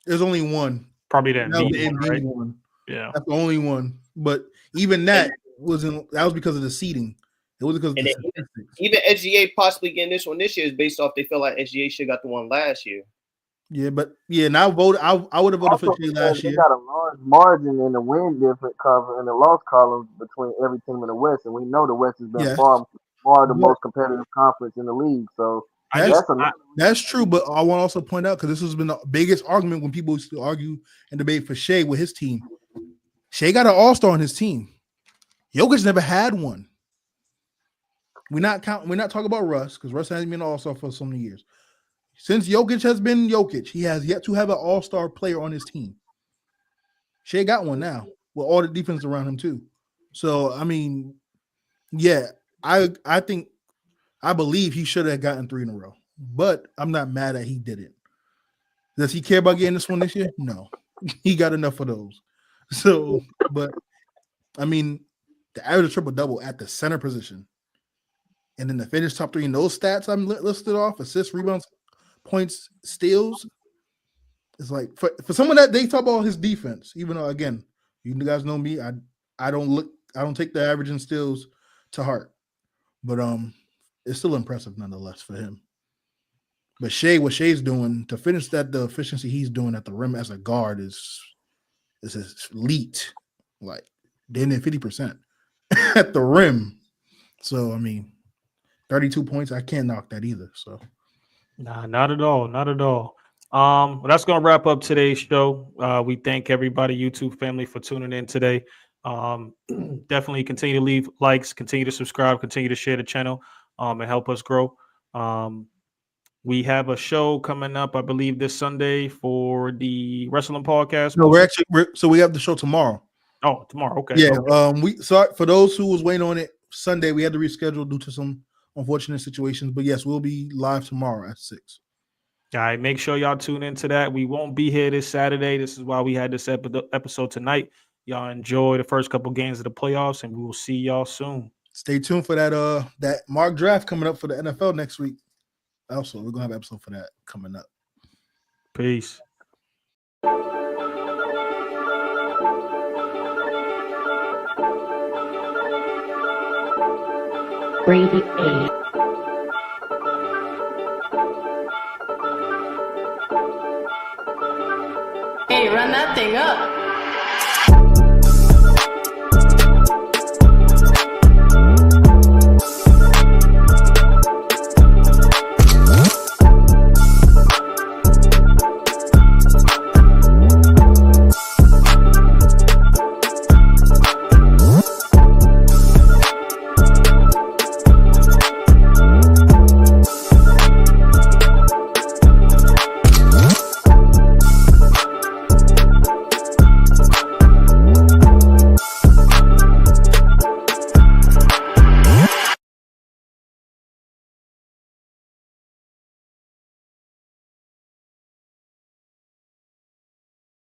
There's only one. Probably the Embiid one. Yeah, that's the only one. But even that was because of the seeding. It was because of the statistics. Even SGA possibly getting this one this year is based off they feel like SGA should have got the one last year. Yeah, but and I would have voted for Shea last year. They got a large margin in the win difference cover and the loss column between every team in the West, and we know the West has been far the most competitive conference in the league. So that's true, but I want to also point out because this has been the biggest argument when people used to argue and debate for Shea with his team. Shea got an all-star on his team. Jokic never had one. We're not talking about Russ because Russ hasn't been an all-star for so many years. Since Jokic has been Jokic, he has yet to have an all-star player on his team. Shea got one now with all the defense around him too. So I mean, yeah, I believe he should have gotten 3 in a row, but I'm not mad that he didn't. Does he care about getting this one this year? No, he got enough of those. So, but I mean, the average triple-double at the center position. And then the finish top 3 in those stats I'm listed off, assists, rebounds, points, steals. It's like for someone that they talk about his defense, even though again, you guys know me, I don't take the average in steals to heart. But it's still impressive nonetheless for him. But what Shea's doing to finish that, the efficiency he's doing at the rim as a guard is elite. Like they did 50% at the rim. So I mean, 32 points, I can't knock that either. So, nah, not at all, not at all. Well, that's gonna wrap up today's show. We thank everybody, YouTube family, for tuning in today. Definitely continue to leave likes, continue to subscribe, continue to share the channel, and help us grow. We have a show coming up, I believe, this Sunday for the wrestling podcast. No, we have the show tomorrow. Oh, tomorrow, okay. Yeah. Okay. For those who was waiting on it, Sunday we had to reschedule due to some unfortunate situations, but yes, we'll be live tomorrow at 6. All right, make sure y'all tune into that. We won't be here this Saturday. This is why we had this episode tonight. Y'all enjoy the first couple games of the playoffs, and we will see y'all soon. Stay tuned for that mock draft coming up for the NFL next week. Also, we're gonna have an episode for that coming up. Peace. Brady Hey, run that thing up.